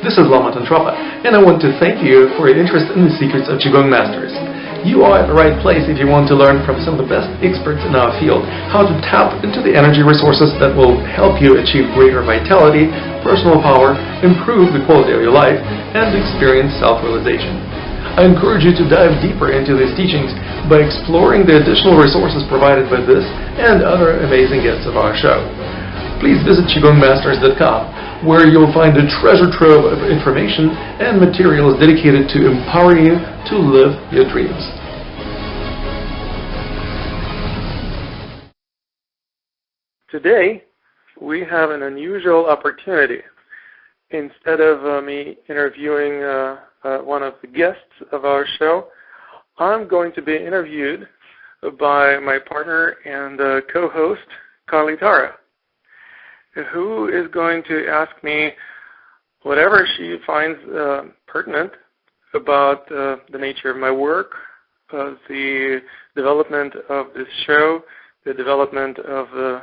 This is Lama Tantrapa, and I want to thank you for your interest in the secrets of Qigong Masters. You are at the right place if you want to learn from some of the best experts in our field how to tap into the energy resources that will help you achieve greater vitality, personal power, improve the quality of your life, and experience self-realization. I encourage you to dive deeper into these teachings by exploring the additional resources provided by this and other amazing guests of our show. Please visit QigongMasters.com, where you'll find a treasure trove of information and materials dedicated to empowering you to live your dreams. Today, we have an unusual opportunity. Instead of me interviewing one of the guests of our show, I'm going to be interviewed by my partner and co-host, Kali Tara, who is going to ask me whatever she finds pertinent about the nature of my work, the development of this show, the development of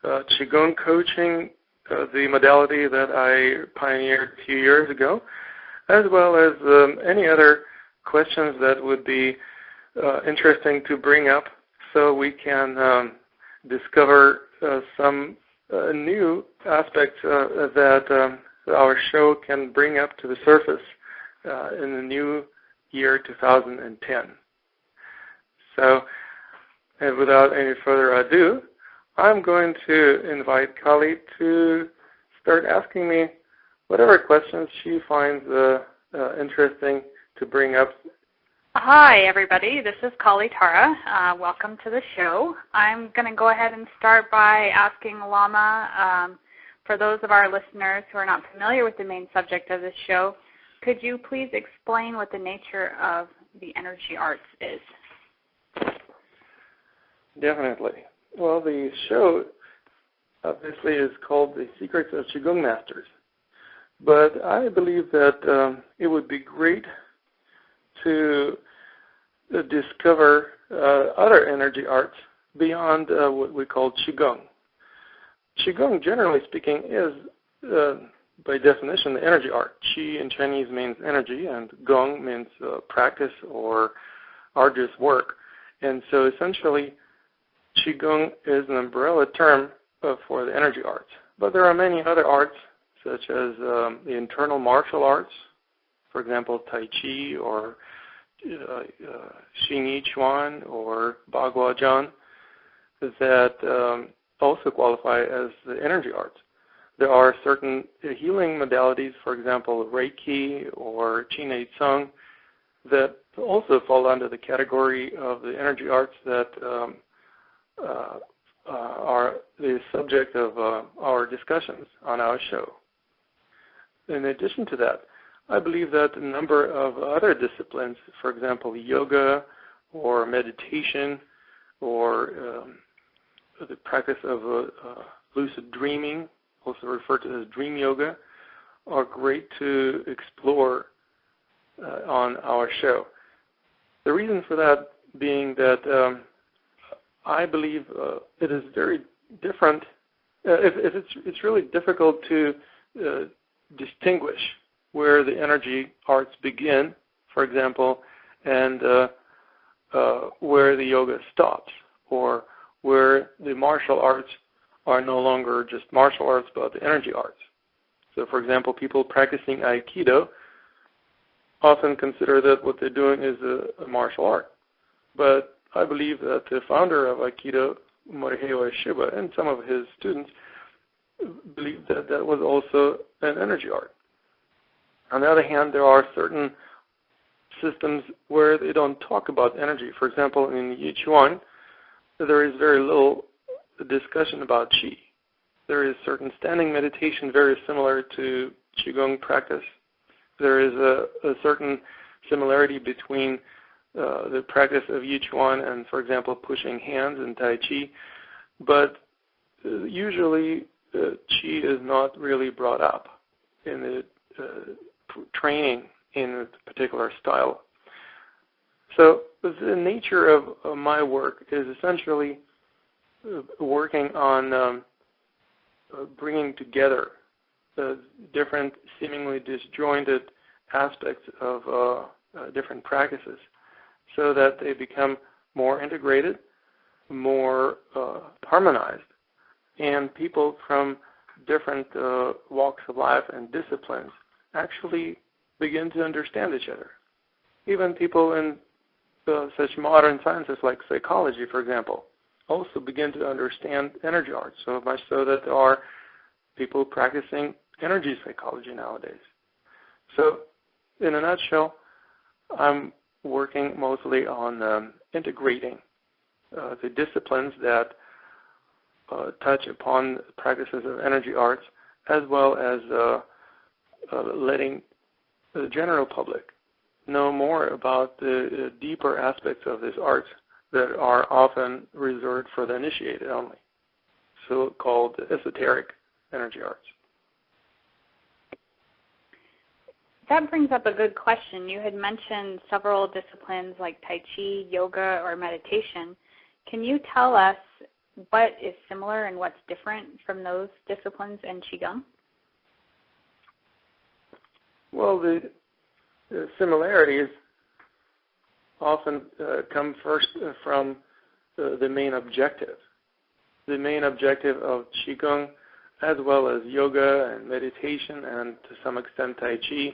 Qigong Coaching, the modality that I pioneered a few years ago, as well as any other questions that would be interesting to bring up so we can discover some new aspects that our show can bring up to the surface in the new year 2010. So, and without any further ado, I'm going to invite Kali to start asking me whatever questions she finds interesting to bring up. Hi, everybody. This is Kali Tara. Welcome to the show. I'm going to go ahead and start by asking Lama, for those of our listeners who are not familiar with the main subject of this show, could you please explain what the nature of the energy arts is? Definitely. Well, the show obviously is called The Secrets of Qigong Masters. But I believe that it would be great to discover other energy arts beyond what we call Qigong. Qigong, generally speaking, is, by definition, the energy art. Qi in Chinese means energy, and Gong means practice or arduous work. And so essentially, Qigong is an umbrella term for the energy arts. But there are many other arts, such as the internal martial arts, for example, Tai Chi or Xing Yi Chuan or Bagua Zhan, that also qualify as the energy arts. There are certain healing modalities, for example, Reiki or Qi Nei Tsung, that also fall under the category of the energy arts that are the subject of our discussions on our show. In addition to that, I believe that a number of other disciplines, for example, yoga or meditation or the practice of lucid dreaming, also referred to as dream yoga, are great to explore on our show. The reason for that being that I believe it is very different. It's really difficult to distinguish where the energy arts begin, for example, and where the yoga stops, or where the martial arts are no longer just martial arts but the energy arts. So, for example, people practicing Aikido often consider that what they're doing is a martial art. But I believe that the founder of Aikido, Morihei Ueshiba, and some of his students believed that that was also an energy art. On the other hand, there are certain systems where they don't talk about energy. For example, in Yichuan, there is very little discussion about Qi. There is certain standing meditation very similar to Qigong practice. There is a certain similarity between the practice of Yichuan and, for example, pushing hands in Tai Chi. But usually Qi is not really brought up in the training in a particular style. So the nature of my work is essentially working on bringing together different, seemingly disjointed aspects of different practices so that they become more integrated, more harmonized, and people from different walks of life and disciplines actually begin to understand each other. Even people in such modern sciences like psychology, for example, also begin to understand energy arts, so much so that there are people practicing energy psychology nowadays. So, in a nutshell, I'm working mostly on integrating the disciplines that touch upon practices of energy arts, as well as letting the general public know more about the deeper aspects of these arts that are often reserved for the initiated only, so-called esoteric energy arts. That brings up a good question. You had mentioned several disciplines like Tai Chi, yoga, or meditation. Can you tell us what is similar and what's different from those disciplines in Qigong? Well, the similarities often come first from the main objective. The main objective of Qigong, as well as yoga and meditation and to some extent Tai Chi,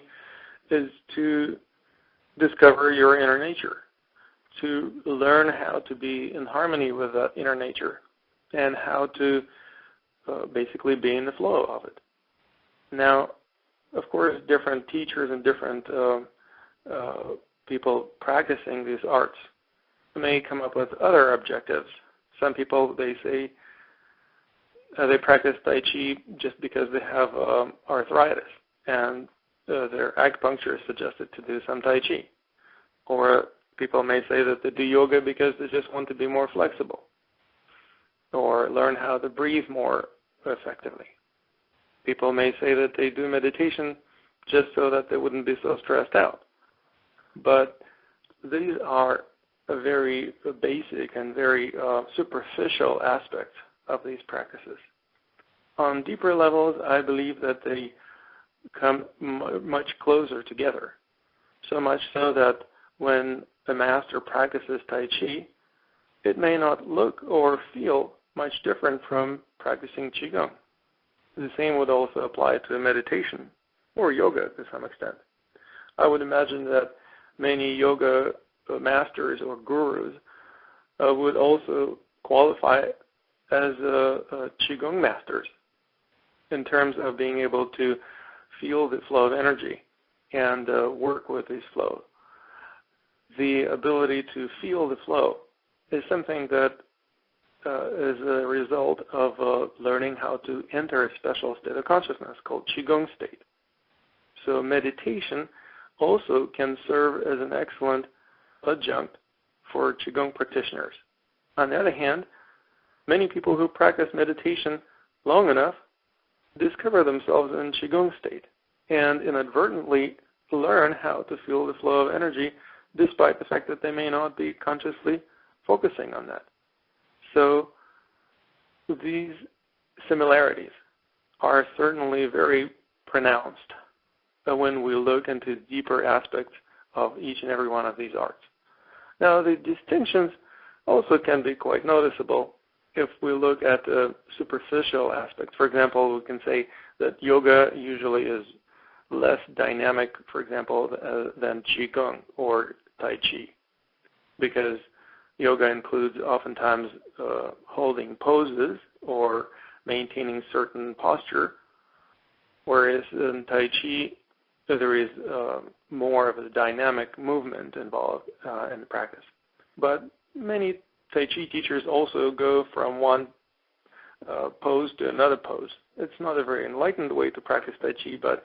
is to discover your inner nature, to learn how to be in harmony with that inner nature and how to basically be in the flow of it. Now, of course, different teachers and different people practicing these arts may come up with other objectives. Some people, they say, they practice Tai Chi just because they have arthritis, and their acupuncturist suggested to do some Tai Chi. Or people may say that they do yoga because they just want to be more flexible, or learn how to breathe more effectively. People may say that they do meditation just so that they wouldn't be so stressed out. But these are very basic and very superficial aspects of these practices. On deeper levels, I believe that they come much closer together, so much so that when a master practices Tai Chi, it may not look or feel much different from practicing Qigong. The same would also apply to meditation or yoga to some extent. I would imagine that many yoga masters or gurus would also qualify as Qigong masters in terms of being able to feel the flow of energy and work with this flow. The ability to feel the flow is something that is a result of learning how to enter a special state of consciousness called Qigong state. So meditation also can serve as an excellent adjunct for Qigong practitioners. On the other hand, many people who practice meditation long enough discover themselves in Qigong state and inadvertently learn how to feel the flow of energy despite the fact that they may not be consciously focusing on that. So these similarities are certainly very pronounced when we look into deeper aspects of each and every one of these arts. Now, the distinctions also can be quite noticeable if we look at the superficial aspects. For example, we can say that yoga usually is less dynamic, for example, than Qigong or Tai Chi, because yoga includes oftentimes holding poses or maintaining certain posture, whereas in Tai Chi there is more of a dynamic movement involved in the practice. But many Tai Chi teachers also go from one pose to another pose. It's not a very enlightened way to practice Tai Chi, but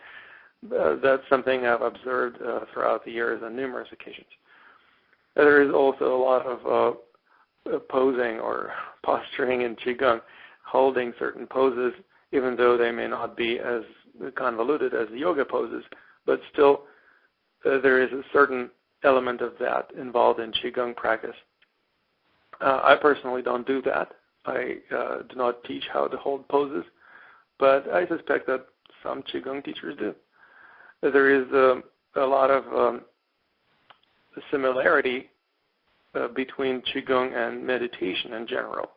that's something I've observed throughout the years on numerous occasions. There is also a lot of posing or posturing in Qigong, holding certain poses, even though they may not be as convoluted as the yoga poses, but still there is a certain element of that involved in Qigong practice. I personally don't do that. I do not teach how to hold poses, but I suspect that some Qigong teachers do. There is a lot of similarity between Qigong and meditation in general.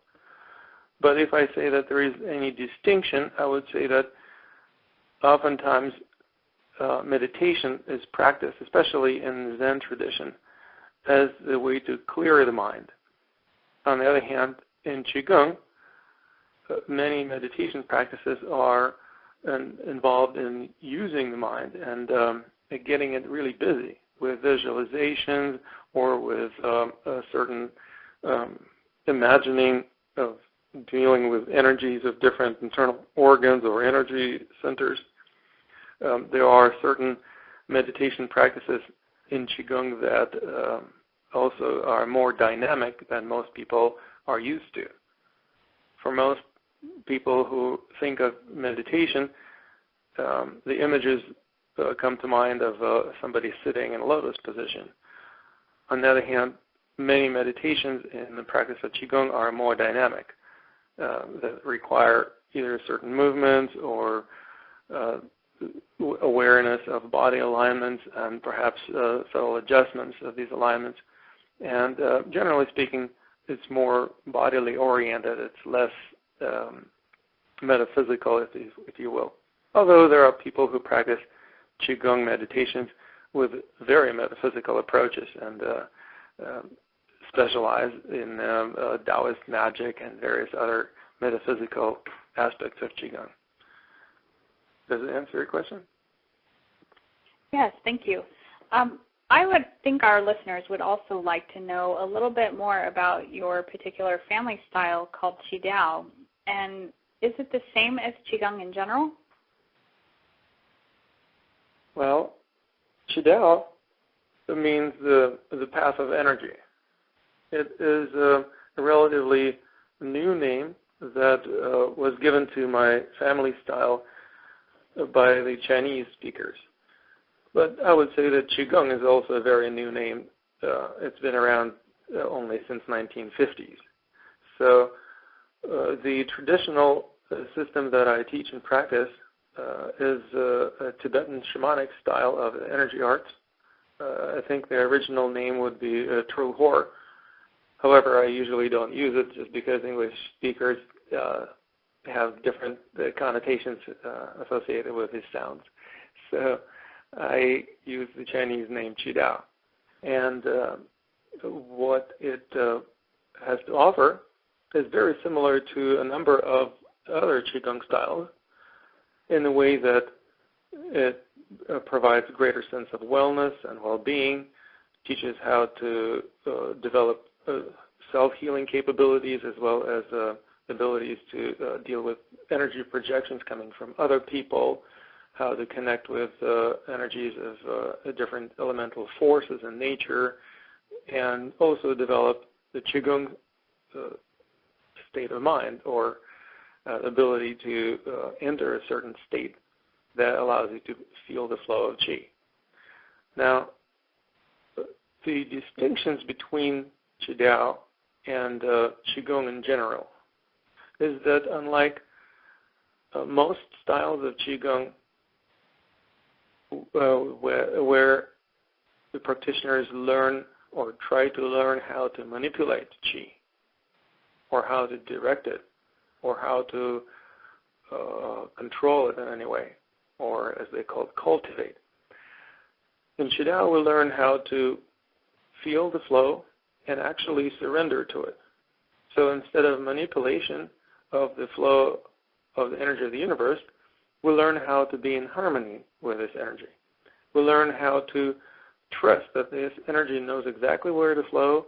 But if I say that there is any distinction, I would say that oftentimes meditation is practiced, especially in the Zen tradition, as the way to clear the mind. On the other hand, in Qigong, many meditation practices are involved in using the mind and getting it really busy with visualizations or with a certain imagining of dealing with energies of different internal organs or energy centers. There are certain meditation practices in Qigong that also are more dynamic than most people are used to. For most people who think of meditation, the images come to mind of somebody sitting in a lotus position. On the other hand, many meditations in the practice of Qigong are more dynamic, that require either certain movements or awareness of body alignments and perhaps subtle adjustments of these alignments. And generally speaking, it's more bodily oriented. It's less metaphysical, if you will. Although there are people who practice Qigong meditations with very metaphysical approaches and specialize in Taoist magic and various other metaphysical aspects of Qigong. Does it answer your question? Yes, thank you. I would think our listeners would also like to know a little bit more about your particular family style called Chi Dao. And is it the same as Qigong in general? Well, Chi Dao means the path of energy. It is a relatively new name that was given to my family style by the Chinese speakers. But I would say that Qigong is also a very new name. It's been around only since 1950s. So the traditional system that I teach and practice is a Tibetan shamanic style of energy arts. I think the original name would be Tru Hor. However, I usually don't use it just because English speakers have different connotations associated with these sounds. So I use the Chinese name Chi Dao. And what it has to offer is very similar to a number of other Qigong styles in the way that it provides a greater sense of wellness and well-being, teaches how to develop self-healing capabilities as well as abilities to deal with energy projections coming from other people, how to connect with energies of different elemental forces in nature, and also develop the Qigong state of mind, or ability to enter a certain state that allows you to feel the flow of Qi. Now, the distinctions between Chi Dao and Qigong in general is that unlike most styles of Qigong where the practitioners learn or try to learn how to manipulate Qi, or how to direct it, or how to control it in any way, or as they call it, cultivate. In Chi Dao, we learn how to feel the flow and actually surrender to it. So instead of manipulation of the flow of the energy of the universe, we learn how to be in harmony with this energy. We learn how to trust that this energy knows exactly where to flow,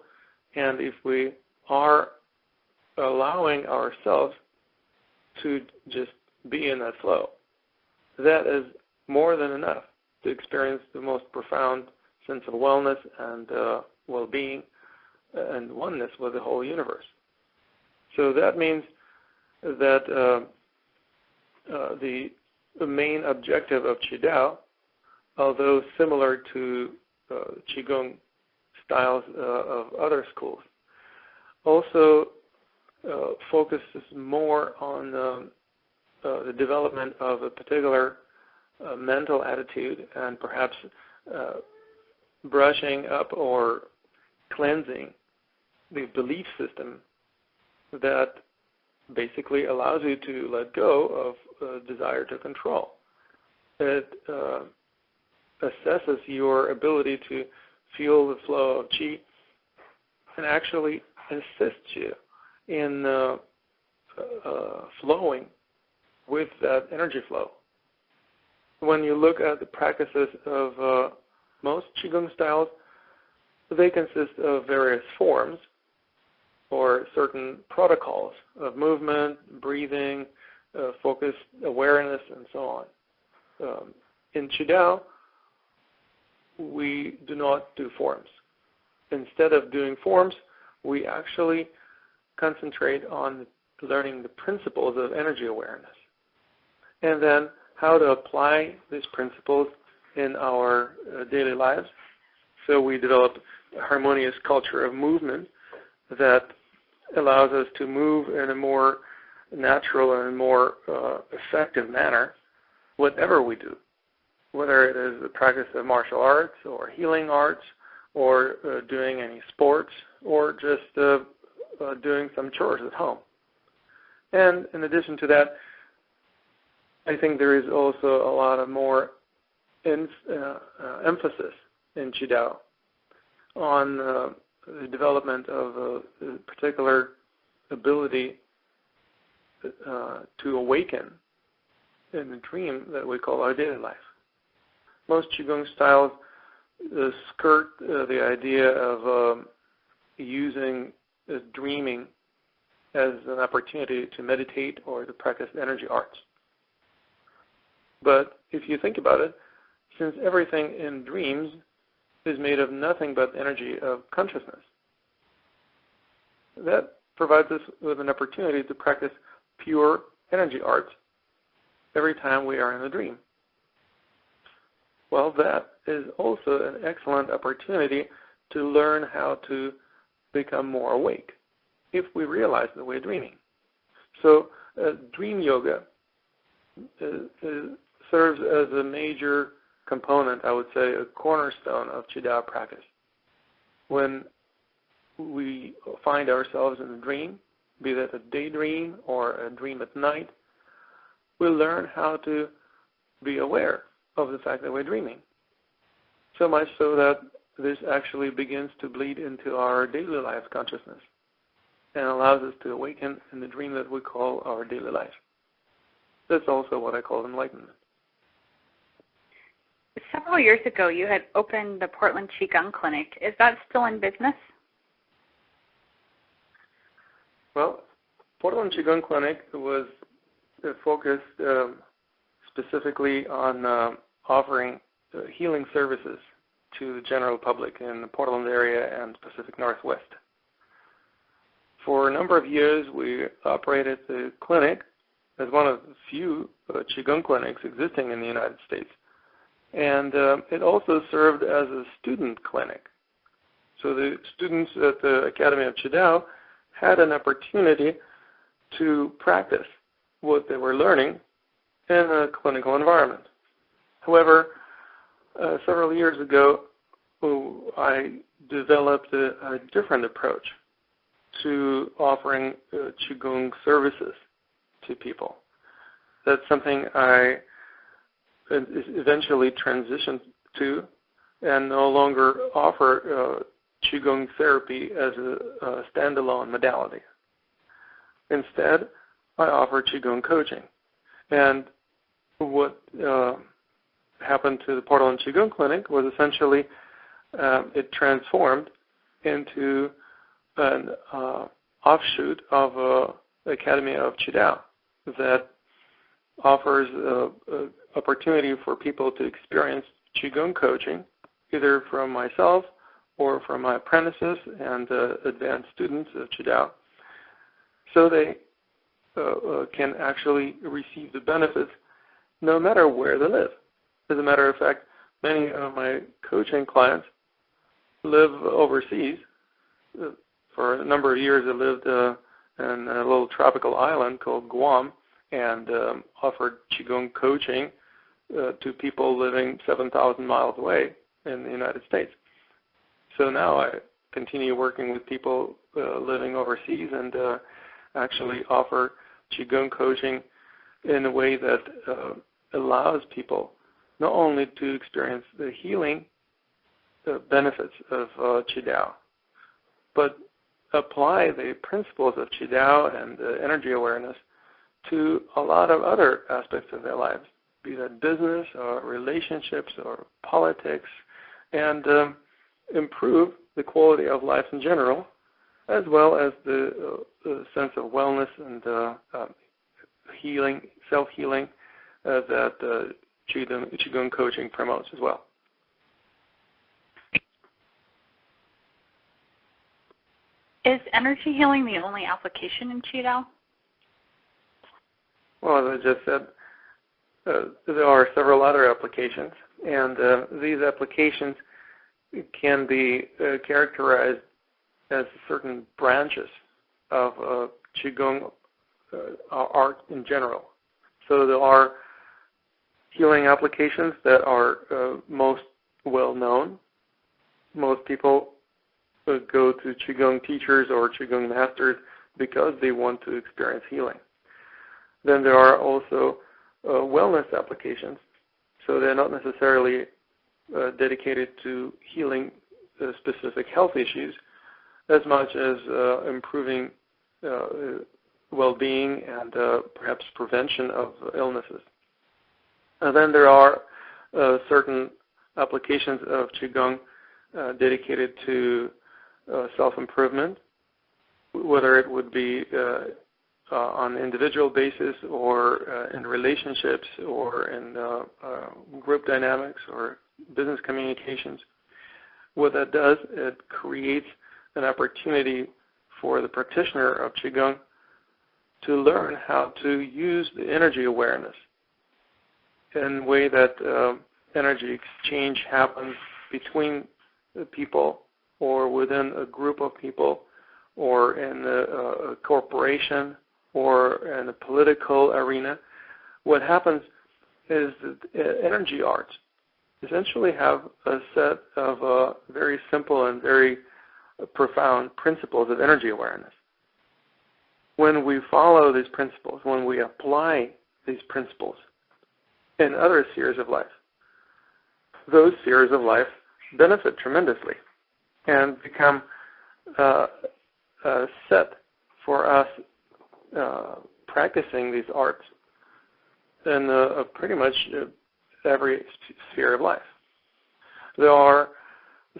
and if we are allowing ourselves to just be in that flow, that is more than enough to experience the most profound sense of wellness and well-being and oneness with the whole universe. So that means that the main objective of Chi Dao, although similar to Qigong styles of other schools, also focuses more on the development of a particular mental attitude and perhaps brushing up or cleansing the belief system that basically allows you to let go of desire to control. It assesses your ability to feel the flow of qi and actually assists you in flowing with that energy flow. When you look at the practices of most Qigong styles, they consist of various forms or certain protocols of movement, breathing, focused awareness, and so on. In Chi Dao, we do not do forms. Instead of doing forms, we actually concentrate on learning the principles of energy awareness and then how to apply these principles in our daily lives. So we develop a harmonious culture of movement that allows us to move in a more natural and more effective manner, whatever we do, whether it is the practice of martial arts or healing arts or doing any sports or just doing some chores at home. And in addition to that, I think there is also a lot of more emphasis in Chi Dao on the development of a particular ability to awaken in the dream that we call our daily life. Most Qigong styles skirt the idea of using dreaming as an opportunity to meditate or to practice energy arts. But if you think about it, since everything in dreams is made of nothing but energy of consciousness, that provides us with an opportunity to practice pure energy arts every time we are in a dream. Well, that is also an excellent opportunity to learn how to become more awake if we realize that we're dreaming. So dream yoga serves as a major component, I would say, a cornerstone of Chi Dao practice. When we find ourselves in a dream, be that a daydream or a dream at night, we learn how to be aware of the fact that we're dreaming. So much so that this actually begins to bleed into our daily life consciousness and allows us to awaken in the dream that we call our daily life. That's also what I call enlightenment. Several years ago, you had opened the Portland Qigong Clinic. Is that still in business? Well, Portland Qigong Clinic was focused specifically on offering healing services to the general public in the Portland area and Pacific Northwest. For a number of years, we operated the clinic as one of the few Qigong clinics existing in the United States. And it also served as a student clinic. So the students at the Academy of Qi Dao had an opportunity to practice what they were learning in a clinical environment. However, several years ago, I developed a different approach to offering Qigong services to people. That's something I eventually transitioned to and no longer offer Qigong therapy as a standalone modality. Instead, I offer Qigong coaching. And what happened to the Portland Qigong Clinic was essentially it transformed into an offshoot of Academy of Qi Dao that offers opportunity for people to experience Qigong coaching, either from myself or from my apprentices and advanced students of Qi Dao, so they can actually receive the benefits no matter where they live. As a matter of fact, many of my coaching clients live overseas. For a number of years, I lived in a little tropical island called Guam and offered Qigong coaching to people living 7,000 miles away in the United States. So now I continue working with people living overseas and actually offer Qigong coaching in a way that allows people not only to experience the healing benefits of Chi Dao, but apply the principles of Chi Dao and energy awareness to a lot of other aspects of their lives, be that business or relationships or politics, and improve the quality of life in general, as well as the sense of wellness and healing, self-healing that Qigong coaching promotes as well. Is energy healing the only application in Chi Dao? Well, as I just said, there are several other applications, and these applications can be characterized as certain branches of Qigong art in general. So there are healing applications that are most well known. Most people go to Qigong teachers or Qigong masters because they want to experience healing. Then there are also wellness applications. So they're not necessarily dedicated to healing specific health issues as much as improving well-being and perhaps prevention of illnesses. And then there are certain applications of Qigong dedicated to self-improvement, whether it would be on an individual basis or in relationships or in group dynamics or business communications. What that does, it creates an opportunity for the practitioner of Qigong to learn how to use the energy awareness in a way that energy exchange happens between the people or within a group of people or in a corporation or in a political arena. What happens is that energy arts essentially have a set of very simple and very profound principles of energy awareness. When we follow these principles, when we apply these principles in other spheres of life, those spheres of life benefit tremendously and become set for us practicing these arts in pretty much every sphere of life. There are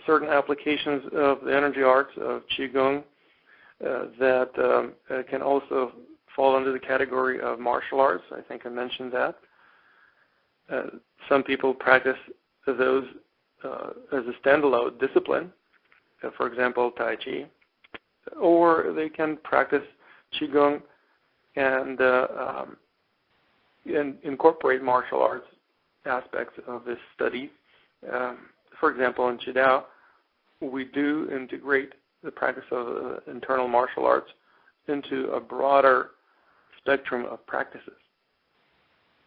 certain applications of the energy arts of Qigong that can also fall under the category of martial arts. I think I mentioned that. Some people practice those as a standalone discipline, for example, Tai Chi, or they can practice Qigong and incorporate martial arts aspects of this study. For example, in Chi Dao, we do integrate the practice of internal martial arts into a broader spectrum of practices.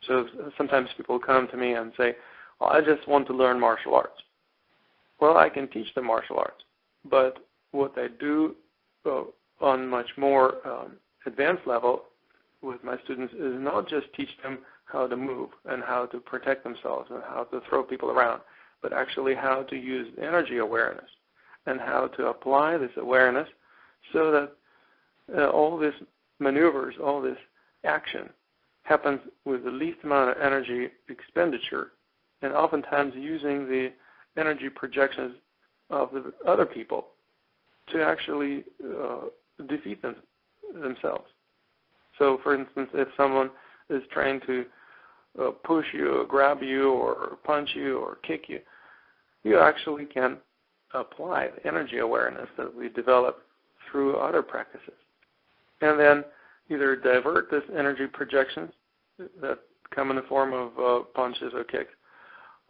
So sometimes people come to me and say, well, I just want to learn martial arts. Well, I can teach them martial arts, but what I do on much more advanced level with my students is not just teach them how to move and how to protect themselves and how to throw people around, but actually how to use energy awareness and how to apply this awareness so that all these maneuvers, all this action happens with the least amount of energy expenditure, and oftentimes using the energy projections of the other people to actually defeat themselves. So, for instance, if someone is trying to push you or grab you or punch you or kick you, you actually can apply the energy awareness that we develop through other practices. And then either divert this energy projections that come in the form of punches or kicks,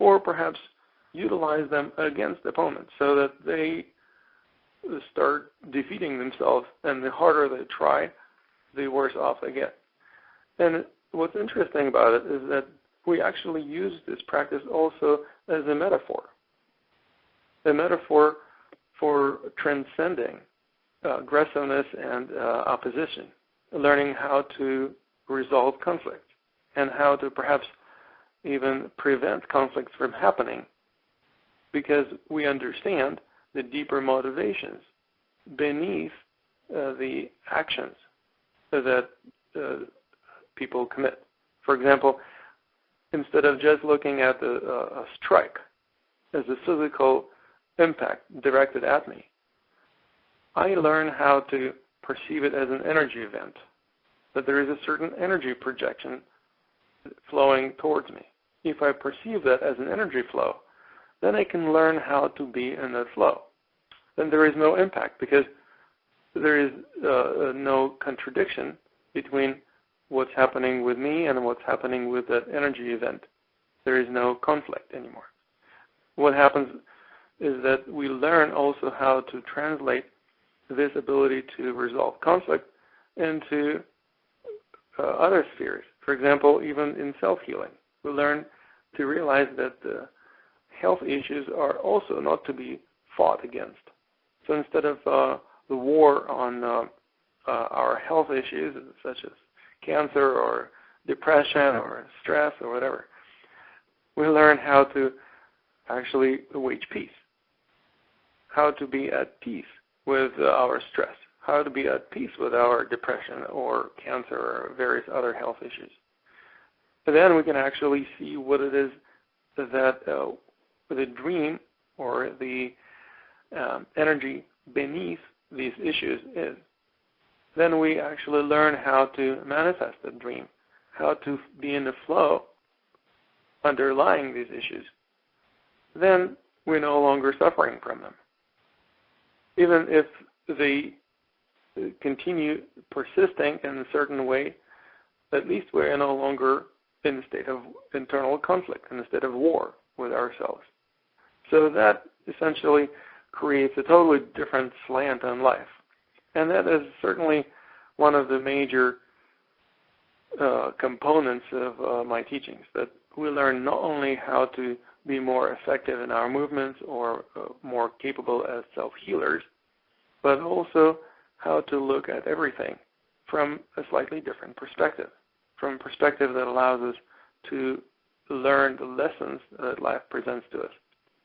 or perhaps utilize them against opponents so that they start defeating themselves, and the harder they try, the worse off they get. And what's interesting about it is that we actually use this practice also as a metaphor for transcending aggressiveness and opposition, learning how to resolve conflict and how to perhaps even prevent conflicts from happening, because we understand the deeper motivations beneath the actions that people commit. For example, instead of just looking at a strike as a physical impact directed at me, I learn how to perceive it as an energy event, that there is a certain energy projection flowing towards me. If I perceive that as an energy flow, then I can learn how to be in that flow. Then there is no impact, because there is no contradiction between what's happening with me and what's happening with that energy event. There is no conflict anymore. What happens is that we learn also how to translate this ability to resolve conflict into other spheres. For example, even in self-healing, we learn to realize that the health issues are also not to be fought against. So instead of the war on our health issues, such as cancer or depression or stress or whatever, we learn how to actually wage peace, how to be at peace with our stress, how to be at peace with our depression or cancer or various other health issues. And then we can actually see what it is that the dream or the energy beneath these issues is. Then we actually learn how to manifest the dream, how to be in the flow underlying these issues. Then we're no longer suffering from them. Even if they continue persisting in a certain way, at least we're no longer in a state of internal conflict, in a state of war with ourselves. So that essentially creates a totally different slant on life. And that is certainly one of the major components of my teachings, that we learn not only how to be more effective in our movements or more capable as self-healers, but also how to look at everything from a slightly different perspective, from a perspective that allows us to learn the lessons that life presents to us,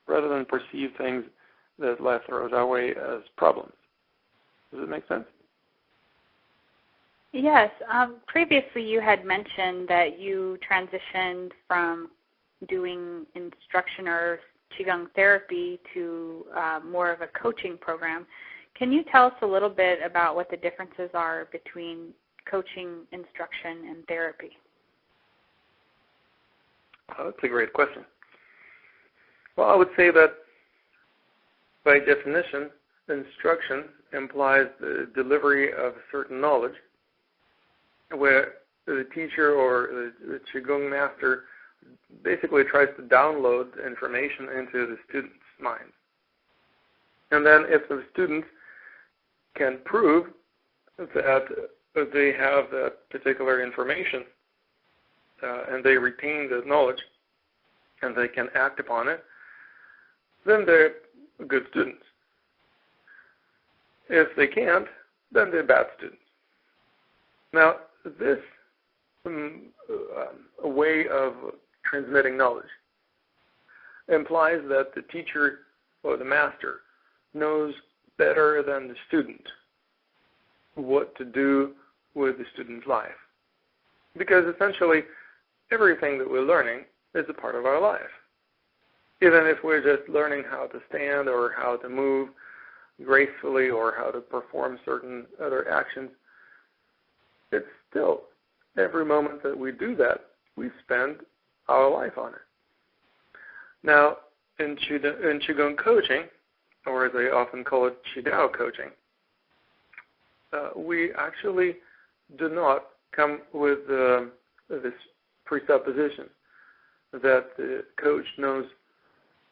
rather than perceive things that life throws our way as problems. Does it make sense? Yes. Previously you had mentioned that you transitioned from doing instruction or Qigong therapy to more of a coaching program. Can you tell us a little bit about what the differences are between coaching, instruction, and therapy? Oh, that's a great question. Well, I would say that by definition, instruction implies the delivery of certain knowledge, where the teacher or the Qigong master basically tries to download information into the student's mind. And then if the student can prove that they have that particular information and they retain the knowledge and they can act upon it, then they're good students. If they can't, then they're bad students. Now, this way of transmitting knowledge implies that the teacher or the master knows better than the student what to do with the student's life. Because essentially, everything that we're learning is a part of our life. Even if we're just learning how to stand or how to move gracefully or how to perform certain other actions, it's still, every moment that we do that, we spend our life on it. Now, in Qigong Coaching, or as I often call it, Chi Dao coaching, we actually do not come with this presupposition that the coach knows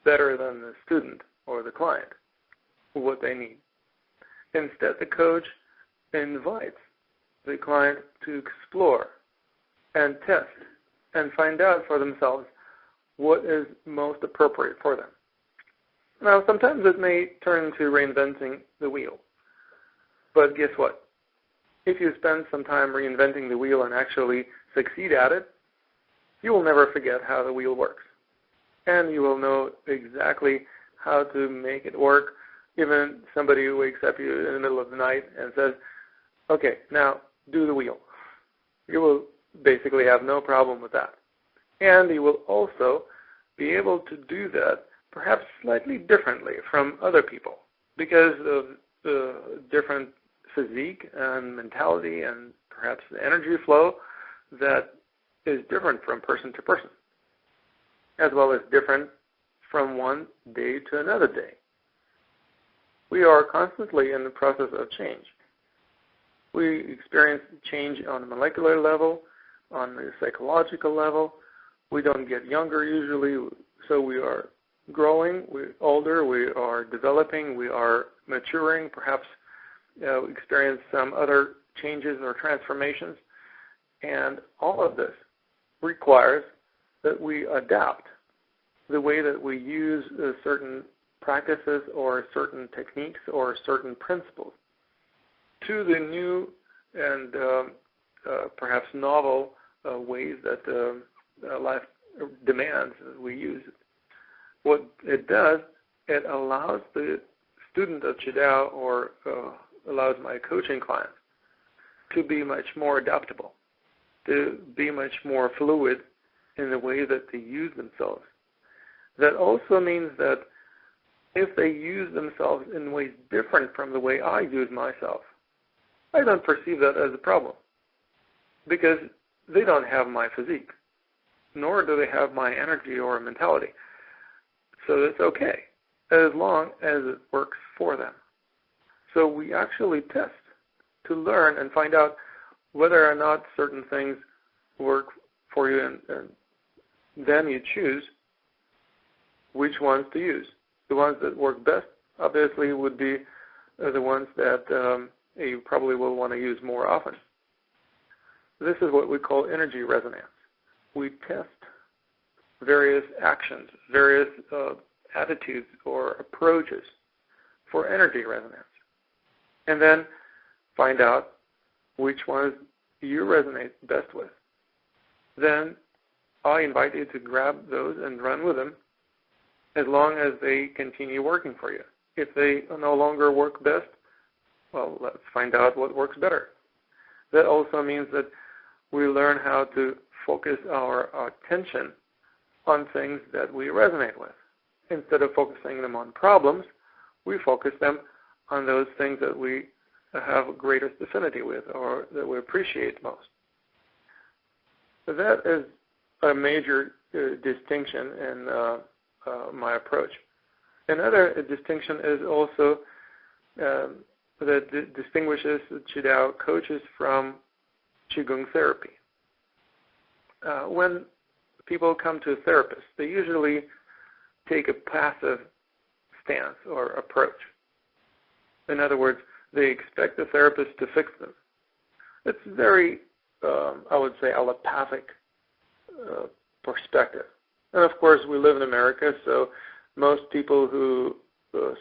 better than the student or the client what they need. Instead, the coach invites the client to explore and test and find out for themselves what is most appropriate for them. Now, sometimes it may turn into reinventing the wheel. But guess what? If you spend some time reinventing the wheel and actually succeed at it, you will never forget how the wheel works. And you will know exactly how to make it work. Even somebody who wakes up you in the middle of the night and says, okay, now do the wheel. You will basically have no problem with that. And you will also be able to do that perhaps slightly differently from other people because of the different physique and mentality and perhaps the energy flow that is different from person to person, as well as different from one day to another day. We are constantly in the process of change. We experience change on a molecular level, on the psychological level. We don't get younger usually, so we are growing, we're older, we are developing, we are maturing, perhaps experience some other changes or transformations. And all of this requires that we adapt the way that we use certain practices or certain techniques or certain principles to the new and perhaps novel ways that life demands we use it. What it does, it allows the student of Chi Dao or allows my coaching clients to be much more adaptable, to be much more fluid in the way that they use themselves. That also means that if they use themselves in ways different from the way I use myself, I don't perceive that as a problem because they don't have my physique, nor do they have my energy or mentality. So it's okay as long as it works for them. So we actually test to learn and find out whether or not certain things work for you, and then you choose which ones to use. The ones that work best, obviously, would be the ones that you probably will want to use more often. This is what we call energy resonance. We test various actions, various attitudes or approaches for energy resonance, and then find out which ones you resonate best with. Then I invite you to grab those and run with them as long as they continue working for you. If they no longer work best, well, let's find out what works better. That also means that we learn how to focus our attention on things that we resonate with. Instead of focusing them on problems, we focus them on those things that we have greatest affinity with or that we appreciate most. So that is a major distinction in my approach. Another distinction is also that distinguishes Chi Dao coaches from Qigong therapy. When people come to a therapist, they usually take a passive stance or approach. In other words, they expect the therapist to fix them. It's very, I would say, allopathic perspective. And of course, we live in America, so most people who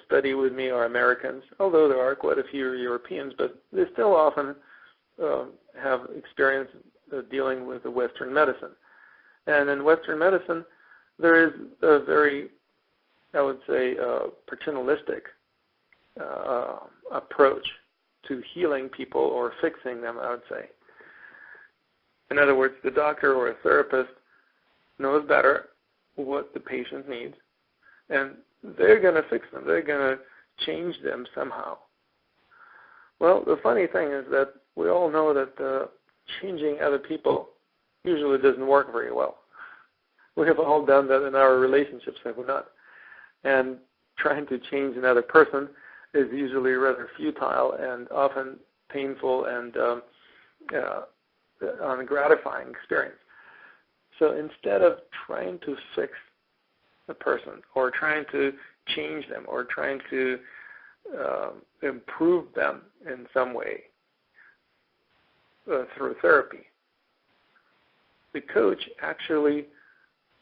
study with me are Americans, although there are quite a few Europeans, but they still often have experience dealing with the Western medicine. And in Western medicine, there is a very, I would say, paternalistic approach to healing people or fixing them, I would say. In other words, the doctor or a therapist knows better what the patient needs, and they're going to fix them. They're going to change them somehow. Well, the funny thing is that we all know that changing other people usually doesn't work very well. We have all done that in our relationships, have we not? And trying to change another person is usually rather futile and often painful and ungratifying experience. So instead of trying to fix a person or trying to change them or trying to improve them in some way through therapy, the coach actually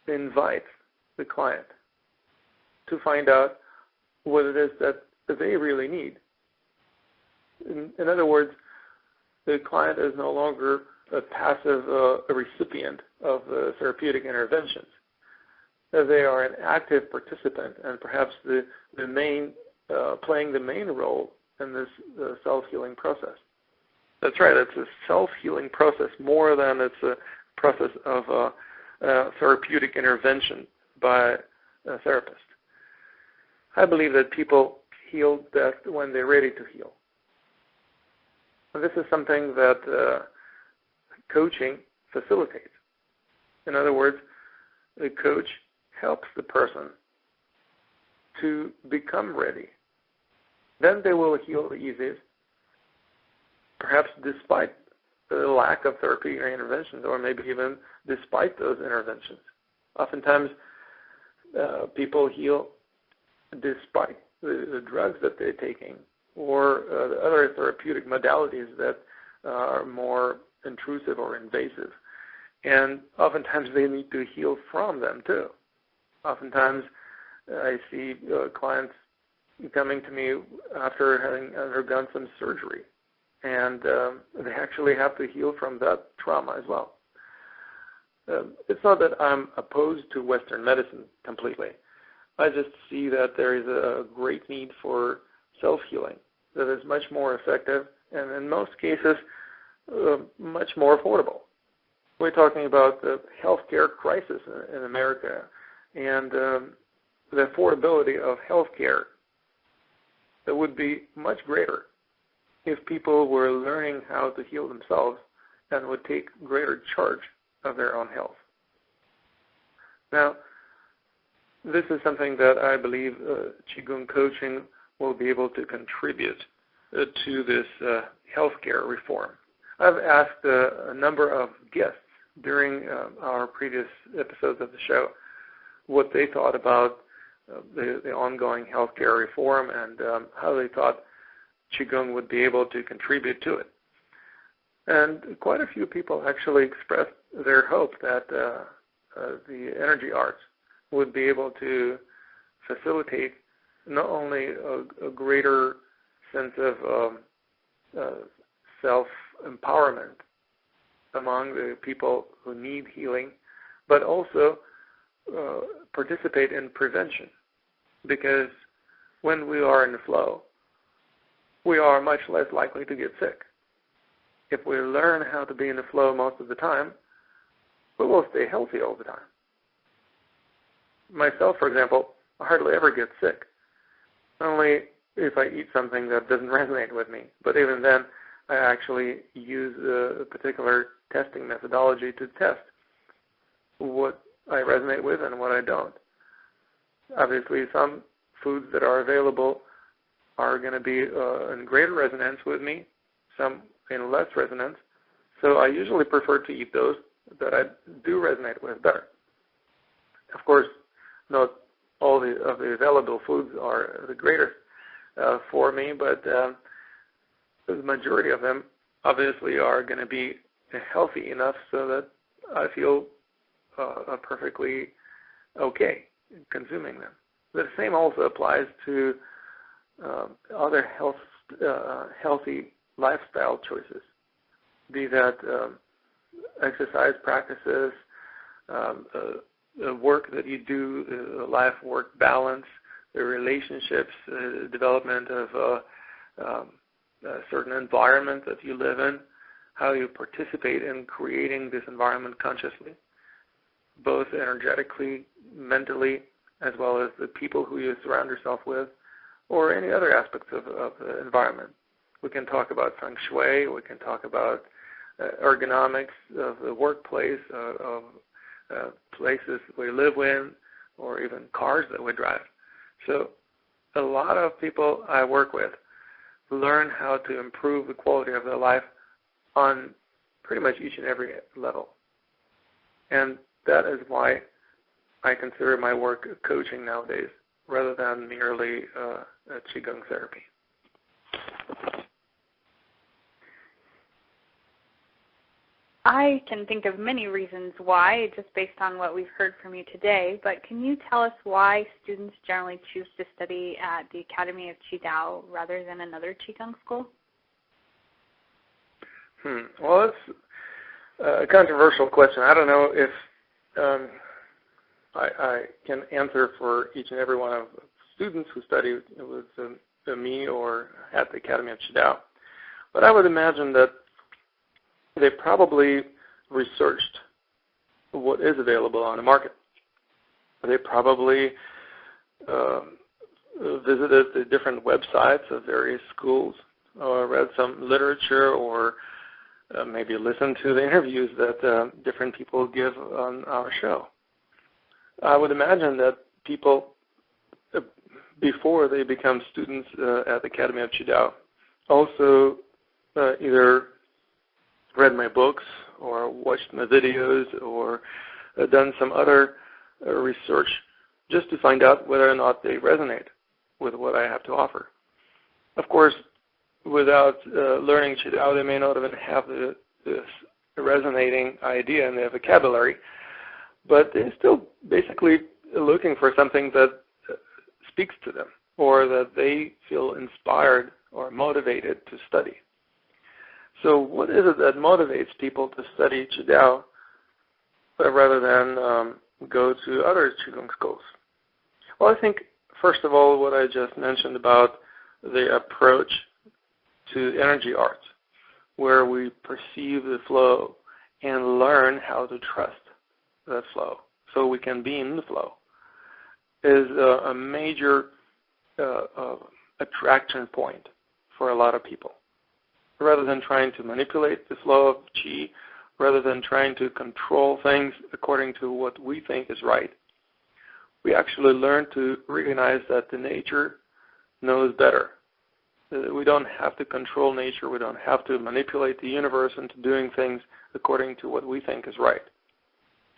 invites the client to find out what it is that they really need. In other words, the client is no longer a passive recipient of therapeutic interventions. They are an active participant and perhaps playing the main role in this self-healing process. That's right, it's a self-healing process more than it's a process of therapeutic intervention by a therapist. I believe that people heal best when they're ready to heal. And this is something that coaching facilitates. In other words, the coach helps the person to become ready. Then they will heal the easiest, perhaps despite the lack of therapeutic interventions, or maybe even despite those interventions. Oftentimes, people heal despite the drugs that they're taking or the other therapeutic modalities that are more intrusive or invasive. And oftentimes they need to heal from them too. Oftentimes I see clients coming to me after having undergone some surgery, and they actually have to heal from that trauma as well. It's not that I'm opposed to Western medicine completely. I just see that there is a great need for self-healing that is much more effective and in most cases much more affordable. We're talking about the healthcare crisis in America and the affordability of healthcare that would be much greater if people were learning how to heal themselves and would take greater charge of their own health. Now, this is something that I believe Qigong coaching will be able to contribute to this healthcare reform. I've asked a number of guests during our previous episodes of the show what they thought about the ongoing healthcare reform and how they thought Qigong would be able to contribute to it. And quite a few people actually expressed their hope that the energy arts would be able to facilitate not only a greater sense of self-empowerment among the people who need healing, but also participate in prevention. Because when we are in the flow, we are much less likely to get sick. If we learn how to be in the flow most of the time, we will stay healthy all the time. Myself, for example, I hardly ever get sick. Only if I eat something that doesn't resonate with me. But even then, I actually use a particular testing methodology to test what I resonate with and what I don't. Obviously, some foods that are available are going to be in greater resonance with me, some in less resonance. So I usually prefer to eat those that I do resonate with better. Of course, not all of the available foods are the greatest for me, but the majority of them obviously are going to be healthy enough so that I feel perfectly okay consuming them. The same also applies to other healthy lifestyle choices, be that exercise practices, the work that you do, the life-work balance, the relationships, development of a certain environment that you live in, how you participate in creating this environment consciously, both energetically, mentally, as well as the people who you surround yourself with, or any other aspects of the environment. We can talk about feng shui, we can talk about ergonomics of the workplace, of places we live in, or even cars that we drive. So a lot of people I work with learn how to improve the quality of their life on pretty much each and every level. And that is why I consider my work coaching nowadays rather than merely Qigong therapy. I can think of many reasons why, just based on what we've heard from you today, but can you tell us why students generally choose to study at the Academy of Qi Dao rather than another Qigong school? Well, it's a controversial question. I don't know if I can answer for each and every one of the students who study with me or at the Academy of Qi Dao. But I would imagine that they probably researched what is available on the market. They probably visited the different websites of various schools, or read some literature, or maybe listened to the interviews that different people give on our show. I would imagine that people, before they become students at the Academy of Qi Dao, also either read my books or watched my videos or done some other research just to find out whether or not they resonate with what I have to offer. Of course, without learning Chi Dao, they may not even have this resonating idea in their vocabulary, but they're still basically looking for something that speaks to them or that they feel inspired or motivated to study. So what is it that motivates people to study Chi Dao rather than go to other Qigong schools? Well, I think, first of all, what I just mentioned about the approach to energy arts, where we perceive the flow and learn how to trust that flow so we can be in the flow, is a major attraction point for a lot of people. Rather than trying to manipulate the flow of Qi, rather than trying to control things according to what we think is right, we actually learn to recognize that the nature knows better. We don't have to control nature. We don't have to manipulate the universe into doing things according to what we think is right.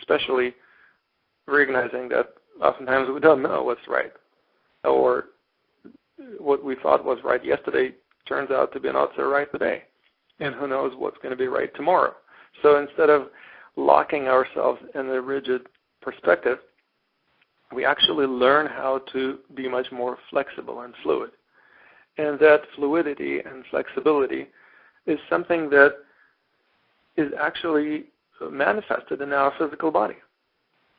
Especially recognizing that oftentimes we don't know what's right. Or what we thought was right yesterday turns out to be not so right today. And who knows what's going to be right tomorrow. So instead of locking ourselves in a rigid perspective, we actually learn how to be much more flexible and fluid. And that fluidity and flexibility is something that is actually manifested in our physical body.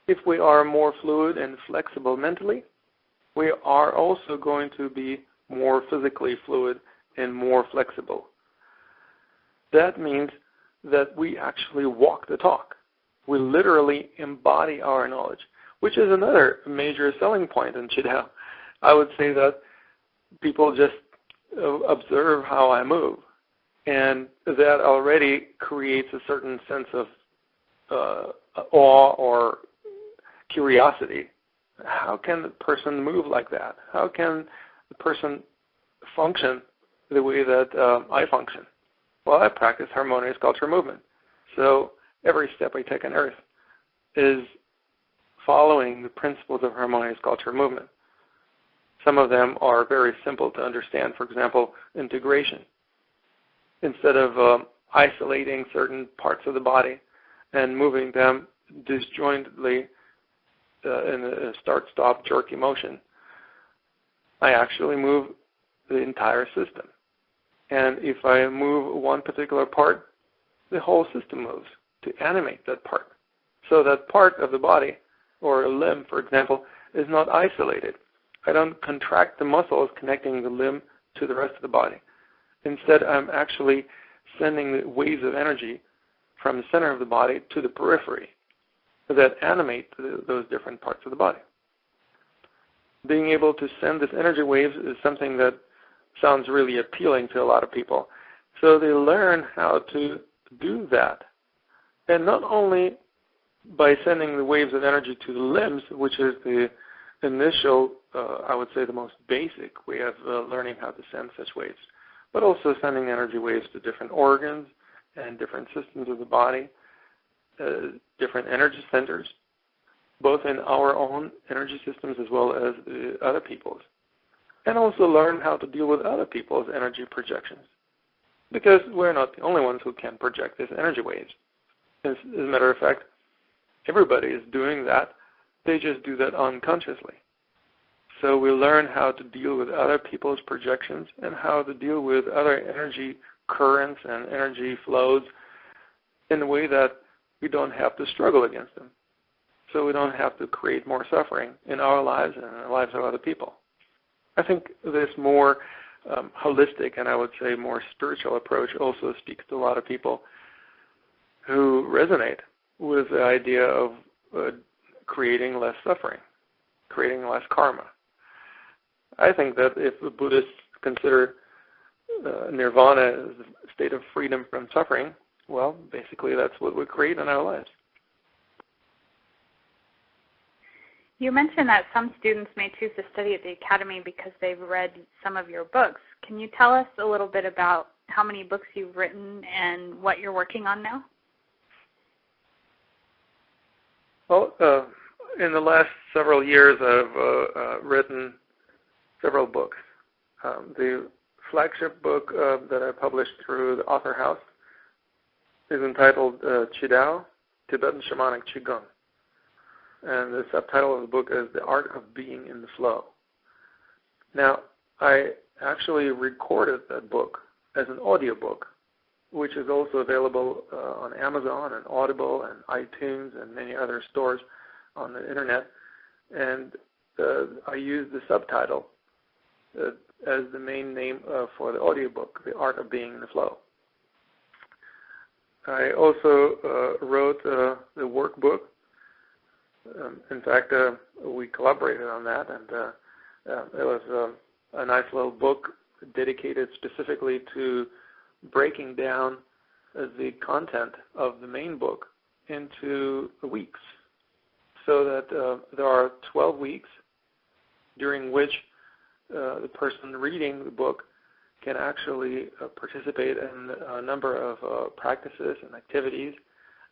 If we are more fluid and flexible mentally, we are also going to be more physically fluid and more flexible. That means that we actually walk the talk. We literally embody our knowledge, which is another major selling point in Chi Dao. I would say that people just observe how I move, and that already creates a certain sense of awe or curiosity. How can the person move like that? How can the person function the way that I function? Well, I practice harmonious culture movement. So every step I take on earth is following the principles of harmonious culture movement. Some of them are very simple to understand. For example, integration. Instead of isolating certain parts of the body and moving them disjointedly in a start-stop jerky motion, I actually move the entire system. And if I move one particular part, the whole system moves to animate that part. So that part of the body, or a limb, for example, is not isolated. I don't contract the muscles connecting the limb to the rest of the body. Instead, I'm actually sending the waves of energy from the center of the body to the periphery that animate those different parts of the body. Being able to send this energy waves is something that sounds really appealing to a lot of people. So they learn how to do that. And not only by sending the waves of energy to the limbs, which is the initial, I would say the most basic way of learning how to send such waves, but also sending energy waves to different organs and different systems of the body, different energy centers, both in our own energy systems as well as other people's. And also learn how to deal with other people's energy projections. Because we're not the only ones who can project these energy waves. As a matter of fact, everybody is doing that. They just do that unconsciously. So we learn how to deal with other people's projections and how to deal with other energy currents and energy flows in a way that we don't have to struggle against them. So we don't have to create more suffering in our lives and in the lives of other people. I think this more holistic and I would say more spiritual approach also speaks to a lot of people who resonate with the idea of creating less suffering, creating less karma. I think that if the Buddhists consider nirvana as a state of freedom from suffering, well, basically that's what we create in our lives. You mentioned that some students may choose to study at the Academy because they've read some of your books. Can you tell us a little bit about how many books you've written and what you're working on now? Well, in the last several years, I've written several books. The flagship book that I published through the Author House is entitled Chi Dao, Tibetan Shamanic Qigong. And the subtitle of the book is The Art of Being in the Flow. Now, I actually recorded that book as an audiobook, which is also available on Amazon and Audible and iTunes and many other stores on the internet. And I used the subtitle as the main name for the audiobook, The Art of Being in the Flow. I also wrote the workbook. In fact, we collaborated on that, and it was a nice little book dedicated specifically to breaking down the content of the main book into weeks, so that there are 12 weeks during which the person reading the book can actually participate in a number of practices and activities.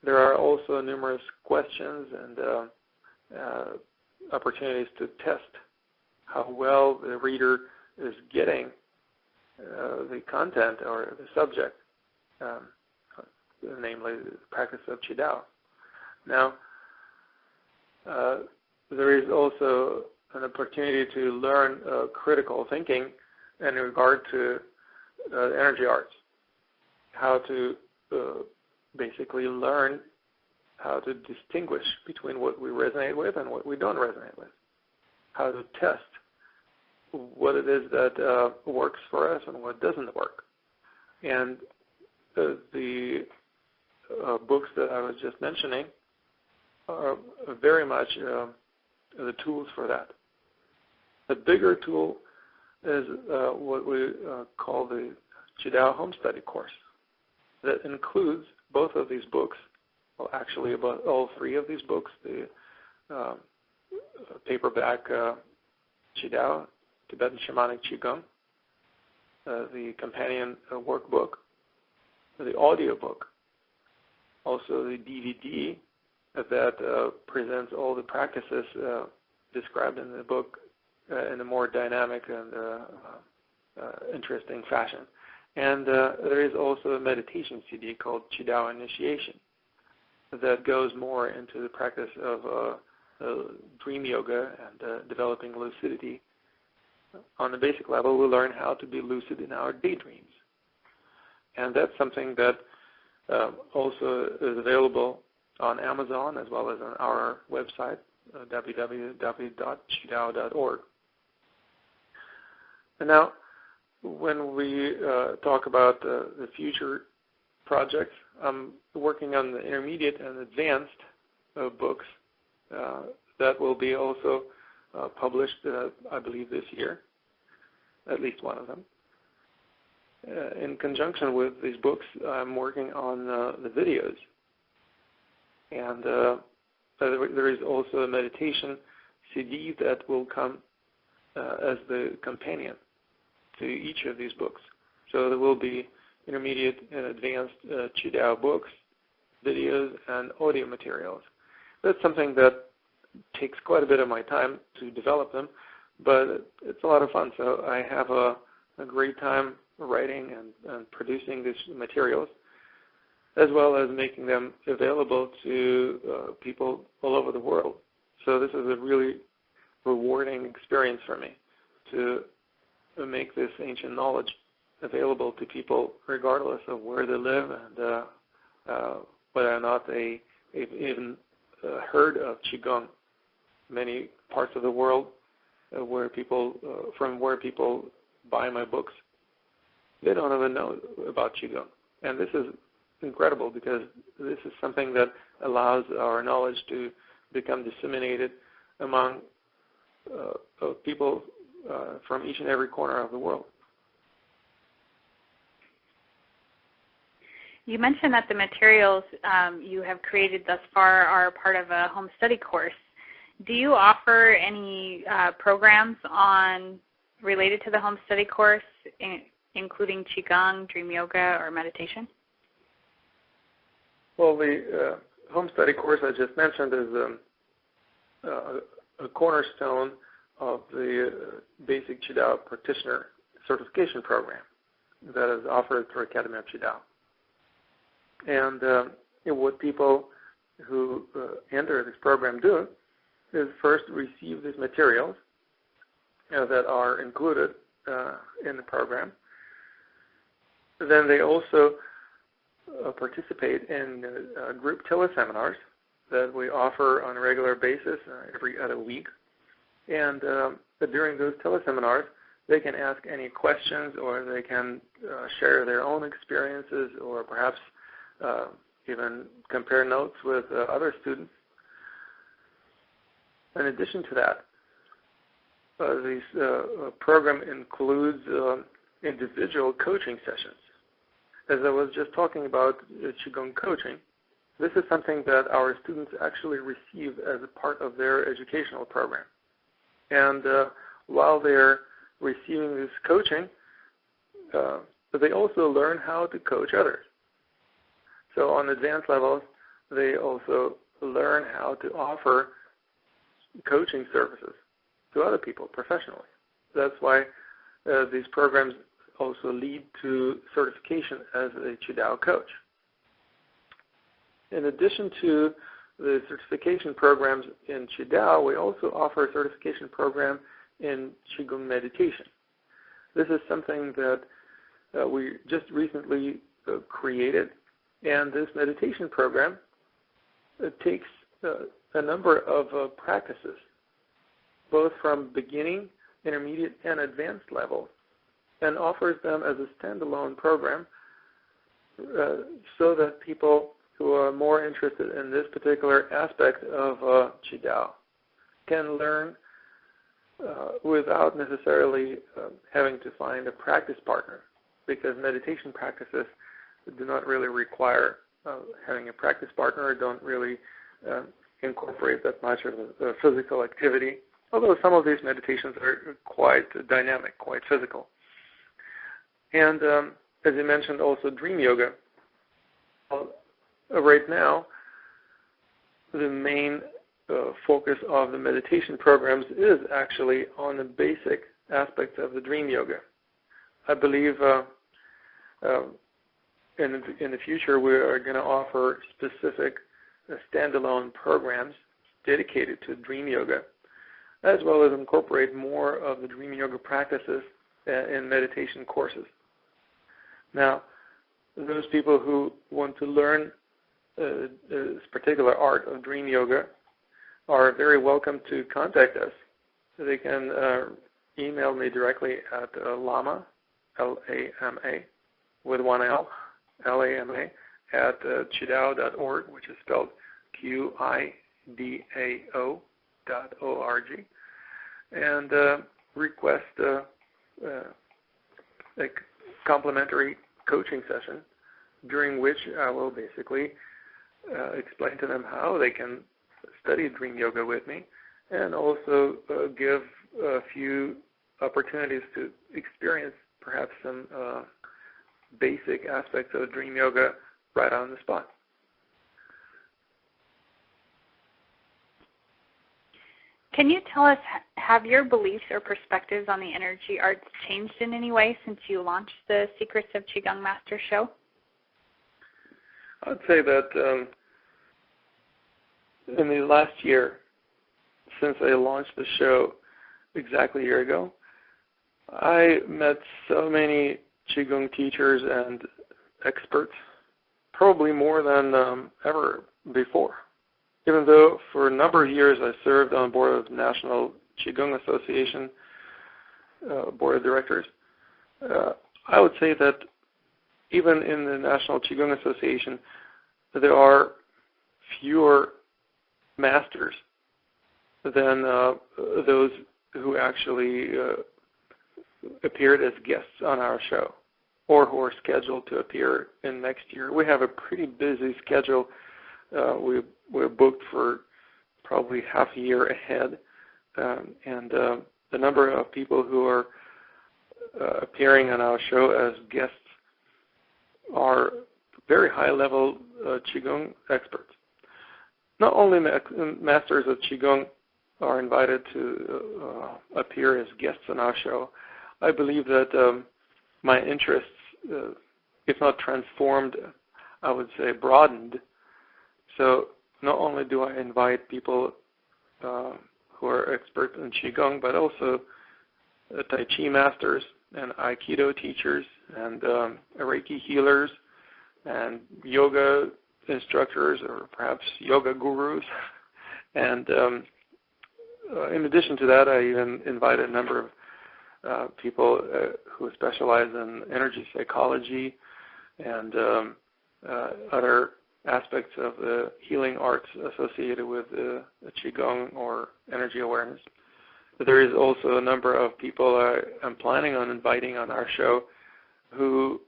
There are also numerous questions and opportunities to test how well the reader is getting the content or the subject, namely the practice of Chi Dao. Now, there is also an opportunity to learn critical thinking in regard to the energy arts, how to basically learn how to distinguish between what we resonate with and what we don't resonate with, how to test what it is that works for us and what doesn't work. And the books that I was just mentioning are very much the tools for that. The bigger tool is what we call the Chi Dao Home Study course that includes both of these books. Well, actually, about all three of these books, the paperback Chi Dao, Tibetan Shamanic Qigong, the companion workbook, the audio book, also the DVD that presents all the practices described in the book in a more dynamic and interesting fashion. And there is also a meditation CD called Chi Dao Initiation that goes more into the practice of dream yoga and developing lucidity. On the basic level, we learn how to be lucid in our daydreams. And that's something that also is available on Amazon as well as on our website, www.chidao.org. And now, when we talk about the future projects, I'm working on the intermediate and advanced books that will be also published, I believe, this year, at least one of them. In conjunction with these books, I'm working on the videos. And there is also a meditation CD that will come as the companion to each of these books. So there will be intermediate and advanced Chi Dao books, videos, and audio materials. That's something that takes quite a bit of my time to develop them, but it's a lot of fun. So I have a great time writing and producing these materials. as well as making them available to people all over the world. So this is a really rewarding experience for me to make this ancient knowledge available to people regardless of where they live and whether or not they've even heard of Qigong. Many parts of the world from where people buy my books, they don't even know about Qigong. And this is incredible because this is something that allows our knowledge to become disseminated among people from each and every corner of the world. You mentioned that the materials you have created thus far are part of a home study course. Do you offer any programs related to the home study course, including Qigong, Dream Yoga, or meditation? Well, the home study course I just mentioned is a cornerstone of the basic Chi Dao practitioner certification program that is offered through Academy of Qi Dao. And what people who enter this program do is first receive these materials that are included in the program. Then they also participate in group teleseminars that we offer on a regular basis every other week. And during those teleseminars, they can ask any questions, or they can share their own experiences, or perhaps even compare notes with other students. In addition to that, this program includes individual coaching sessions. As I was just talking about Qigong coaching, this is something that our students actually receive as a part of their educational program. And while they're receiving this coaching, they also learn how to coach others. So on advanced levels, they also learn how to offer coaching services to other people professionally. That's why these programs also lead to certification as a Chi Dao coach. In addition to the certification programs in Chi Dao, we also offer a certification program in Qigong meditation. This is something that we just recently created, and this meditation program takes a number of practices, both from beginning, intermediate, and advanced levels, and offers them as a standalone program so that people who are more interested in this particular aspect of Chi Dao can learn without necessarily having to find a practice partner, because meditation practices do not really require having a practice partner, or don't really incorporate that much of a physical activity, although some of these meditations are quite dynamic, quite physical. And as you mentioned, also Dream Yoga. Right now, the main focus of the meditation programs is actually on the basic aspects of the Dream Yoga. I believe in the future we are going to offer specific standalone programs dedicated to Dream Yoga, as well as incorporate more of the Dream Yoga practices in meditation courses. Now, those people who want to learn this particular art of Dream Yoga are very welcome to contact us. They can email me directly at Lama, L-A-M-A, with one L, L-A-M-A, at qidao.org, which is spelled Qidao.org, and request a complimentary coaching session, during which I will basically explain to them how they can study Dream Yoga with me, and also give a few opportunities to experience perhaps some basic aspects of Dream Yoga right on the spot. Can you tell us, have your beliefs or perspectives on the energy arts changed in any way since you launched the Secrets of Qigong Master show? I'd say that in the last year, since I launched the show exactly a year ago, I met so many Qigong teachers and experts, probably more than ever before. Even though for a number of years I served on board of the National Qigong Association board of directors, I would say that even in the National Qigong Association, there are fewer masters than those who actually appeared as guests on our show or who are scheduled to appear in next year. We have a pretty busy schedule. We're booked for probably half a year ahead, and the number of people who are appearing on our show as guests are very high-level Qigong experts. Not only masters of Qigong are invited to appear as guests on our show, I believe that my interests, if not transformed, I would say broadened. So not only do I invite people who are experts in Qigong, but also Tai Chi masters and Aikido teachers and Reiki healers and yoga instructors or perhaps yoga gurus. And in addition to that, I even invited a number of people who specialize in energy psychology and other aspects of the healing arts associated with Qigong or energy awareness. But there is also a number of people I'm planning on inviting on our show who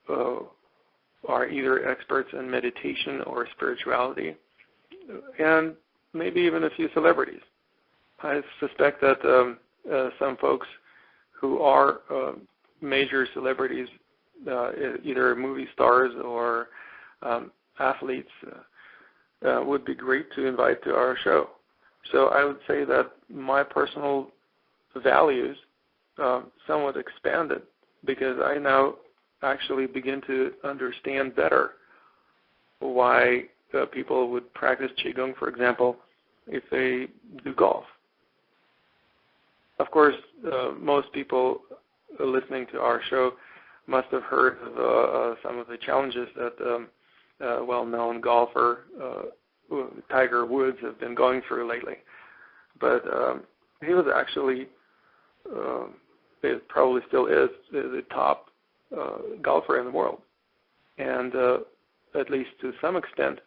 are either experts in meditation or spirituality, and maybe even a few celebrities. I suspect that some folks who are major celebrities, either movie stars or athletes, would be great to invite to our show. So I would say that my personal values somewhat expanded because I now actually begin to understand better why people would practice Qigong, for example, if they do golf. Of course, most people listening to our show must have heard of some of the challenges that well-known golfer Tiger Woods have been going through lately. But he was actually, it probably still is, the top golfer in the world. And at least to some extent,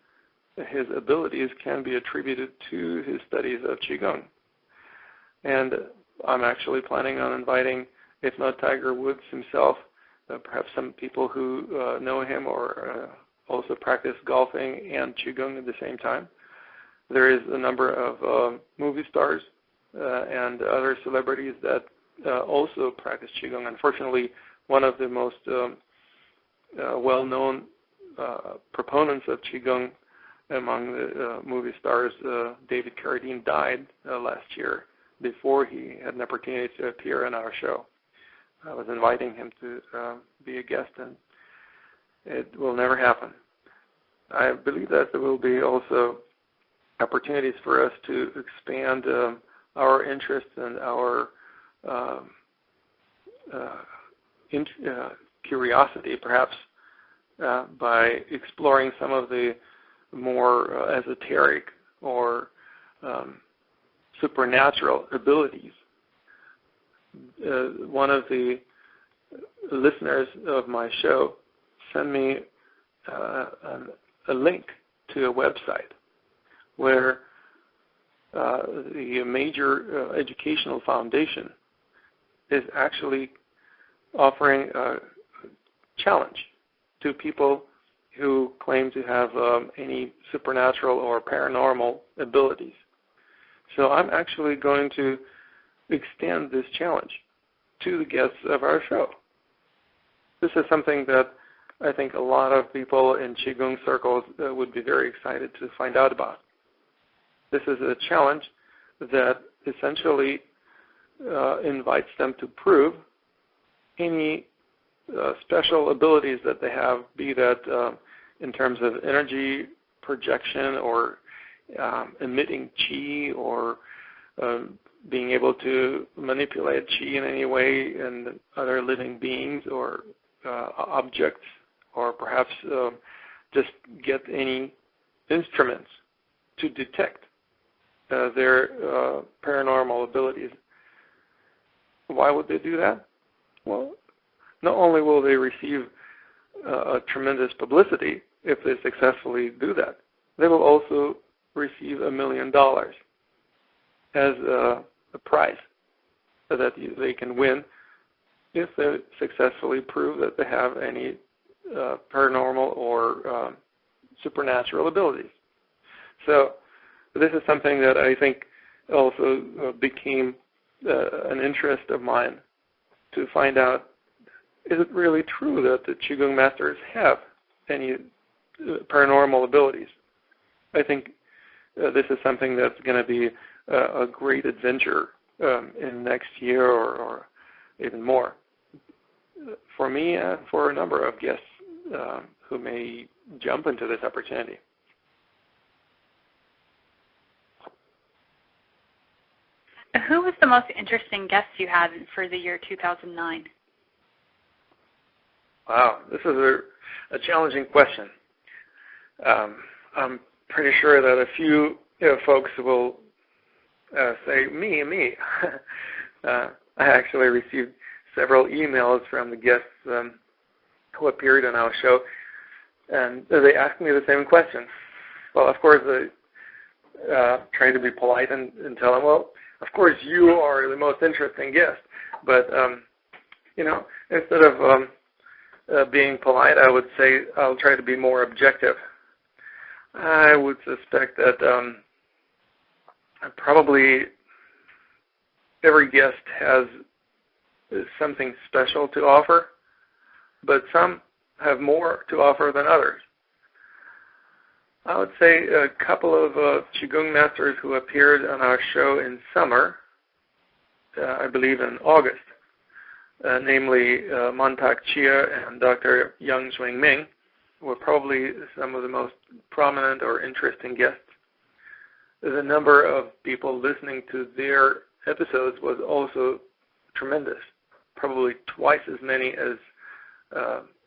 his abilities can be attributed to his studies of Qigong. And I'm actually planning on inviting, if not Tiger Woods himself, perhaps some people who know him or also practice golfing and Qigong at the same time. There is a number of movie stars and other celebrities that also practice Qigong. Unfortunately, one of the most well-known proponents of Qigong among the movie stars, David Carradine, died last year before he had an opportunity to appear on our show. I was inviting him to be a guest, and it will never happen. I believe that there will be also opportunities for us to expand our interests and our curiosity, perhaps, by exploring some of the more esoteric or supernatural abilities. One of the listeners of my show sent me a link to a website where the major educational foundation is actually offering a challenge to people who claim to have any supernatural or paranormal abilities. So I'm actually going to extend this challenge to the guests of our show. This is something that I think a lot of people in Qigong circles would be very excited to find out about. This is a challenge that essentially invites them to prove any special abilities that they have, be that in terms of energy projection or emitting Qi or being able to manipulate Qi in any way in other living beings or objects, or perhaps just get any instruments to detect their paranormal abilities. Why would they do that? Well, not only will they receive a tremendous publicity if they successfully do that, they will also receive $1 million as a prize that they can win if they successfully prove that they have any paranormal or supernatural abilities. So this is something that I think also became an interest of mine, to find out, is it really true that the Qigong masters have any paranormal abilities? I think this is something that's going to be a great adventure in next year or even more, for me and for a number of guests who may jump into this opportunity. Who was the most interesting guest you had for the year 2009? Wow, this is a challenging question. I'm pretty sure that a few folks will say, me. I actually received several emails from the guests who appeared on our show, and they asked me the same question. Well, of course, I try to be polite and tell them, well, of course, you are the most interesting guest. But, instead of being polite, I would say I'll try to be more objective. I would suspect that probably every guest has something special to offer, but some have more to offer than others. I would say a couple of Qigong masters who appeared on our show in summer, I believe in August, namely Mantak Chia and Dr. Yang Xuanming, were probably some of the most prominent or interesting guests. The number of people listening to their episodes was also tremendous, probably twice as many as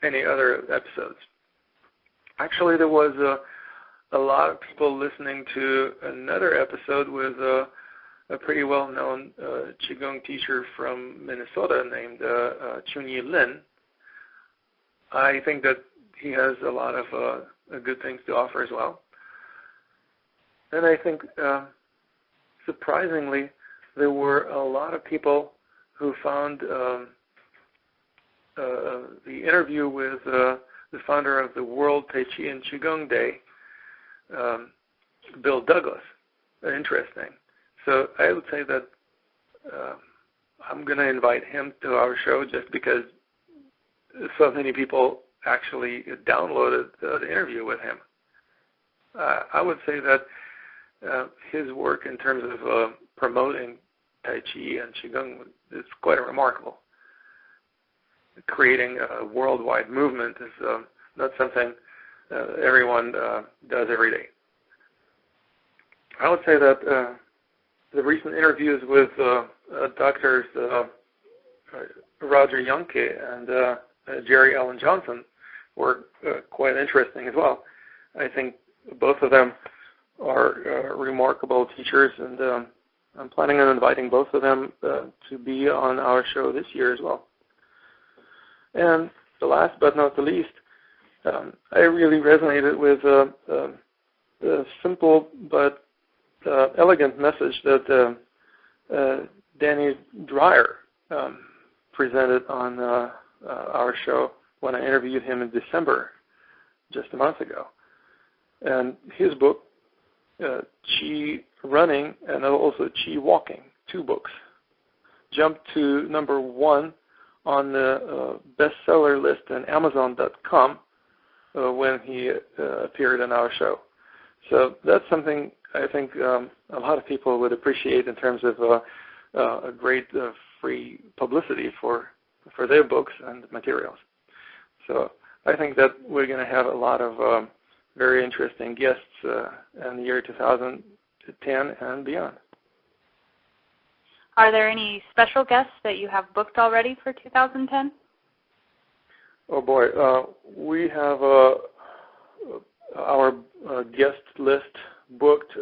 any other episodes. Actually, there was a lot of people listening to another episode with a pretty well-known Qigong teacher from Minnesota named Chunyi Lin. I think that he has a lot of good things to offer as well. And I think, surprisingly, there were a lot of people who found the interview with the founder of the World Tai Chi and Qigong Day, Bill Douglas, interesting. So I would say that I'm going to invite him to our show just because so many people actually downloaded the interview with him. I would say that his work in terms of promoting Tai Chi and Qigong is quite remarkable. Creating a worldwide movement is not something everyone does every day. I would say that the recent interviews with Drs. Roger Youngke and Jerry Allen Johnson were quite interesting as well. I think both of them are remarkable teachers, and I'm planning on inviting both of them to be on our show this year as well. And the last but not the least, I really resonated with the simple but elegant message that Danny Dreyer presented on our show when I interviewed him in December, just a month ago. And his book, Qi Running and also Qi Walking, 2 books, jumped to number 1 on the bestseller list on Amazon.com when he appeared on our show. So that's something I think a lot of people would appreciate in terms of a great free publicity for their books and materials. So I think that we're going to have a lot of very interesting guests in the year 2010 and beyond. Are there any special guests that you have booked already for 2010? Oh boy, we have our guest list booked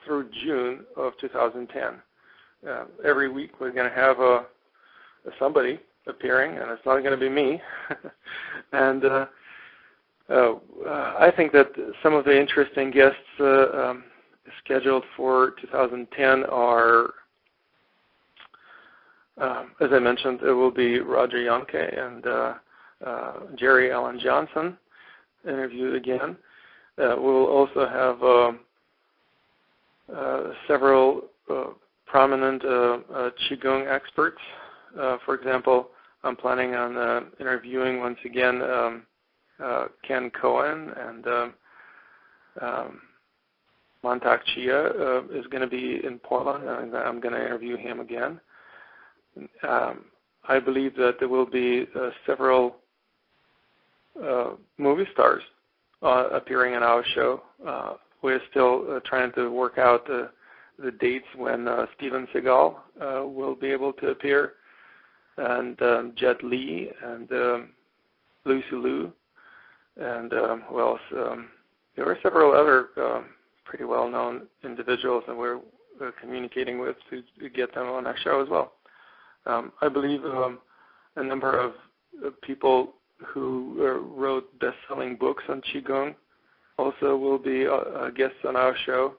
through June of 2010. Every week we're going to have somebody appearing, and it's not going to be me. And I think that some of the interesting guests scheduled for 2010 are, as I mentioned, it will be Roger Yoncke and Jerry Allen Johnson interviewed again. We'll also have several prominent Qigong experts. For example, I'm planning on interviewing once again Ken Cohen, and Mantak Chia is going to be in Portland, and I'm going to interview him again. I believe that there will be several movie stars appearing in our show. We're still trying to work out the dates when Steven Seagal will be able to appear, and Jet Li, and Lucy Liu, and who else? There are several other pretty well-known individuals that we're communicating with to get them on our show as well. I believe a number of people who wrote best-selling books on Qigong also will be guests on our show.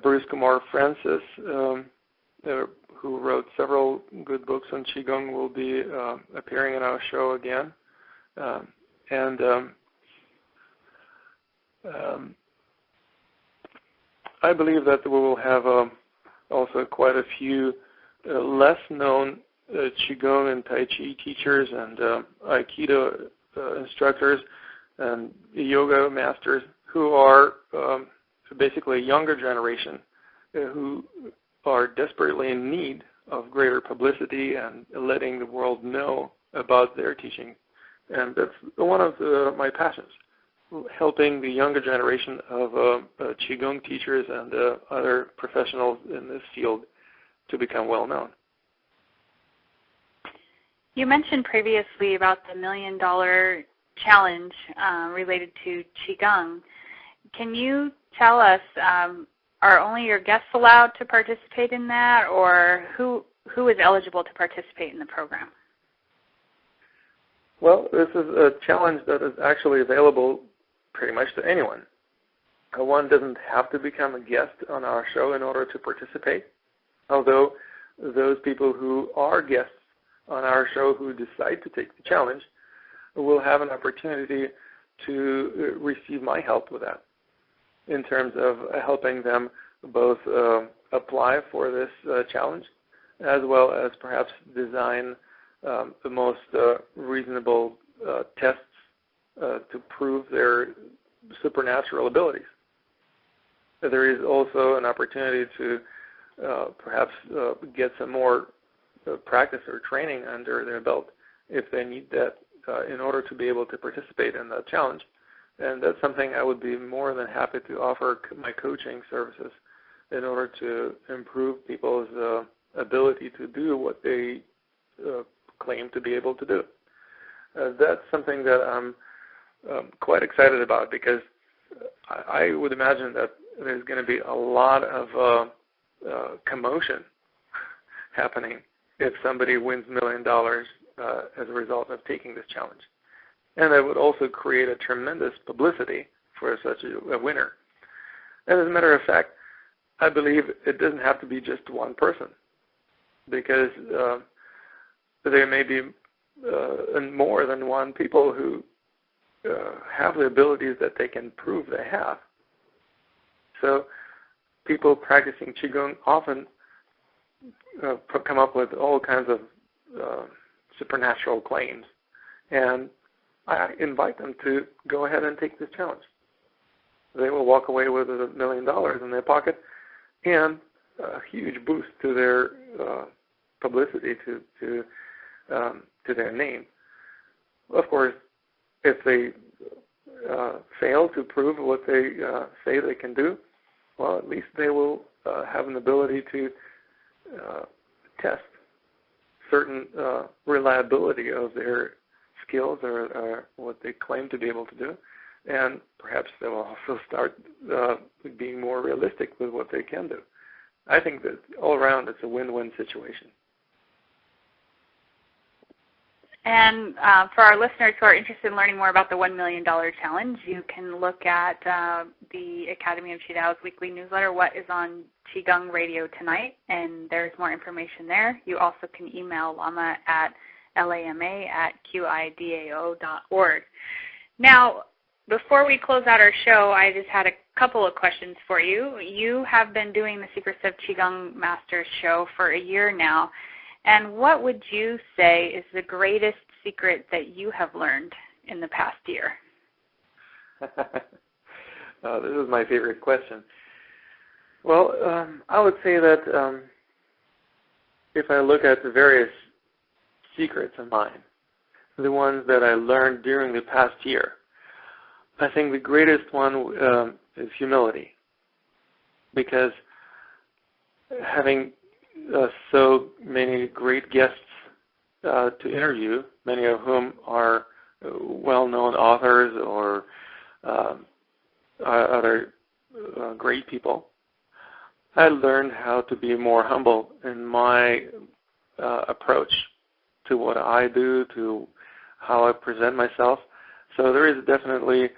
Bruce Kumar Francis, who wrote several good books on Qigong, will be appearing in our show again. And I believe that we will have also quite a few less-known Qigong and Tai Chi teachers and Aikido instructors and yoga masters who are basically a younger generation who are desperately in need of greater publicity and letting the world know about their teaching. And that's one of my passions, helping the younger generation of Qigong teachers and other professionals in this field to become well known. You mentioned previously about the $1 million challenge related to Qigong. Can you tell us, are only your guests allowed to participate in that, or who is eligible to participate in the program? Well, this is a challenge that is actually available pretty much to anyone. One doesn't have to become a guest on our show in order to participate, although those people who are guests on our show who decide to take the challenge will have an opportunity to receive my help with that in terms of helping them both apply for this challenge as well as perhaps design the most reasonable tests to prove their supernatural abilities. There is also an opportunity to perhaps get some more practice or training under their belt if they need that in order to be able to participate in the challenge. And that's something I would be more than happy to offer my coaching services in order to improve people's ability to do what they claim to be able to do. That's something that I'm quite excited about, because I would imagine that there's going to be a lot of commotion happening if somebody wins $1 million as a result of taking this challenge. And that would also create a tremendous publicity for such a winner. And as a matter of fact, I believe it doesn't have to be just one person, because there may be more than one people who have the abilities that they can prove they have. So people practicing Qigong often come up with all kinds of supernatural claims, and I invite them to go ahead and take this challenge. They will walk away with $1 million in their pocket and a huge boost to their publicity, to their name. Of course, if they fail to prove what they say they can do, well, at least they will have an ability to test certain reliability of their skills or what they claim to be able to do. And perhaps they will also start being more realistic with what they can do. I think that all around it's a win-win situation. And for our listeners who are interested in learning more about the $1 Million Challenge, you can look at the Academy of Qi Dao's weekly newsletter, What is on Qigong Radio Tonight, and there's more information there. You also can email Lama at lama@qidao.org. Now, before we close out our show, I just had a couple of questions for you. You have been doing the Secrets of Qigong Masters show for a year now. And what would you say is the greatest secret that you have learned in the past year? This is my favorite question. Well, I would say that if I look at the various secrets of mine, the ones that I learned during the past year, I think the greatest one is humility. Because having so many great guests to interview, many of whom are well-known authors or other great people, I learned how to be more humble in my approach to what I do, to how I present myself. So there is definitely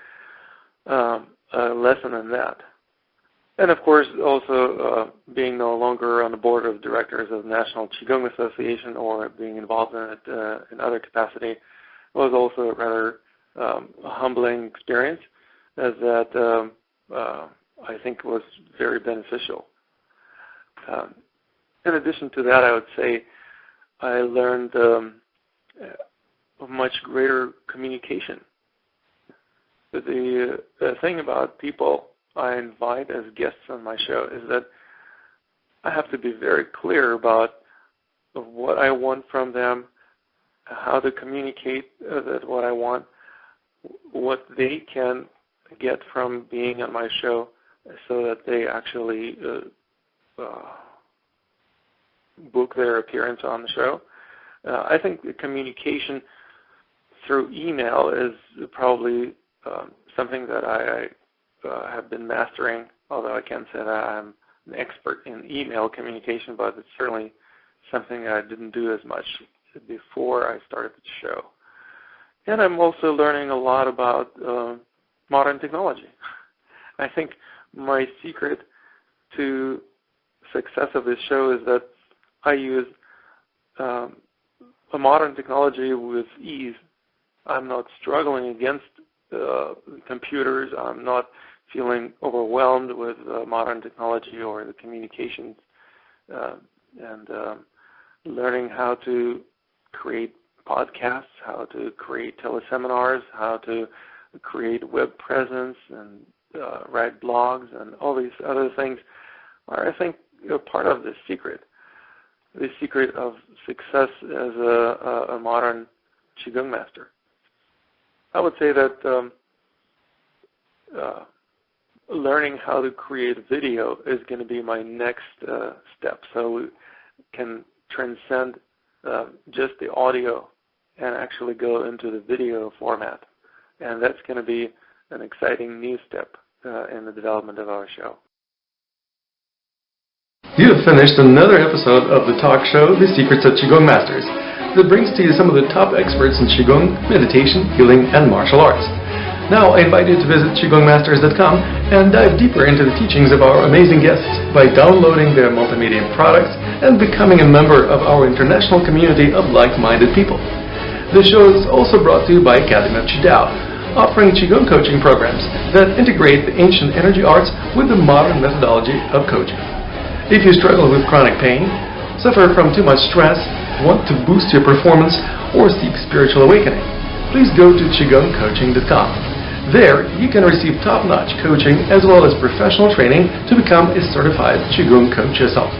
a lesson in that. And of course, also being no longer on the board of directors of the National Qigong Association or being involved in it in other capacity was also a rather humbling experience, as that I think was very beneficial. In addition to that, I would say I learned a much greater communication. The thing about people I invite as guests on my show is that I have to be very clear about what I want from them, how to communicate that what I want, what they can get from being on my show, so that they actually book their appearance on the show. I think the communication through email is probably something that I have been mastering, although I can't say that I'm an expert in email communication, but it's certainly something I didn't do as much before I started the show. And I'm also learning a lot about modern technology. I think my secret to success of this show is that I use a modern technology with ease. I'm not struggling against computers. I'm not feeling overwhelmed with modern technology or the communications, and learning how to create podcasts, how to create teleseminars, how to create web presence and write blogs, and all these other things are, I think, part of the secret of success as a modern Qigong master. I would say that learning how to create video is going to be my next step, so we can transcend just the audio and actually go into the video format. And that's going to be an exciting new step in the development of our show. You have finished another episode of the talk show, The Secrets of Qigong Masters, that brings to you some of the top experts in Qigong, meditation, healing, and martial arts. Now I invite you to visit QigongMasters.com and dive deeper into the teachings of our amazing guests by downloading their multimedia products and becoming a member of our international community of like-minded people. This show is also brought to you by Academy of Qi Dao, offering Qigong coaching programs that integrate the ancient energy arts with the modern methodology of coaching. If you struggle with chronic pain, suffer from too much stress, want to boost your performance, or seek spiritual awakening, please go to QigongCoaching.com. There, you can receive top-notch coaching as well as professional training to become a certified Qigong coach yourself.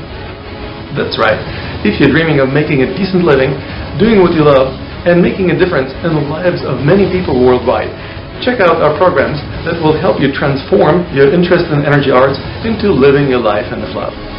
That's right. If you're dreaming of making a decent living, doing what you love, and making a difference in the lives of many people worldwide. Check out our programs that will help you transform your interest in energy arts into living your life in the flow.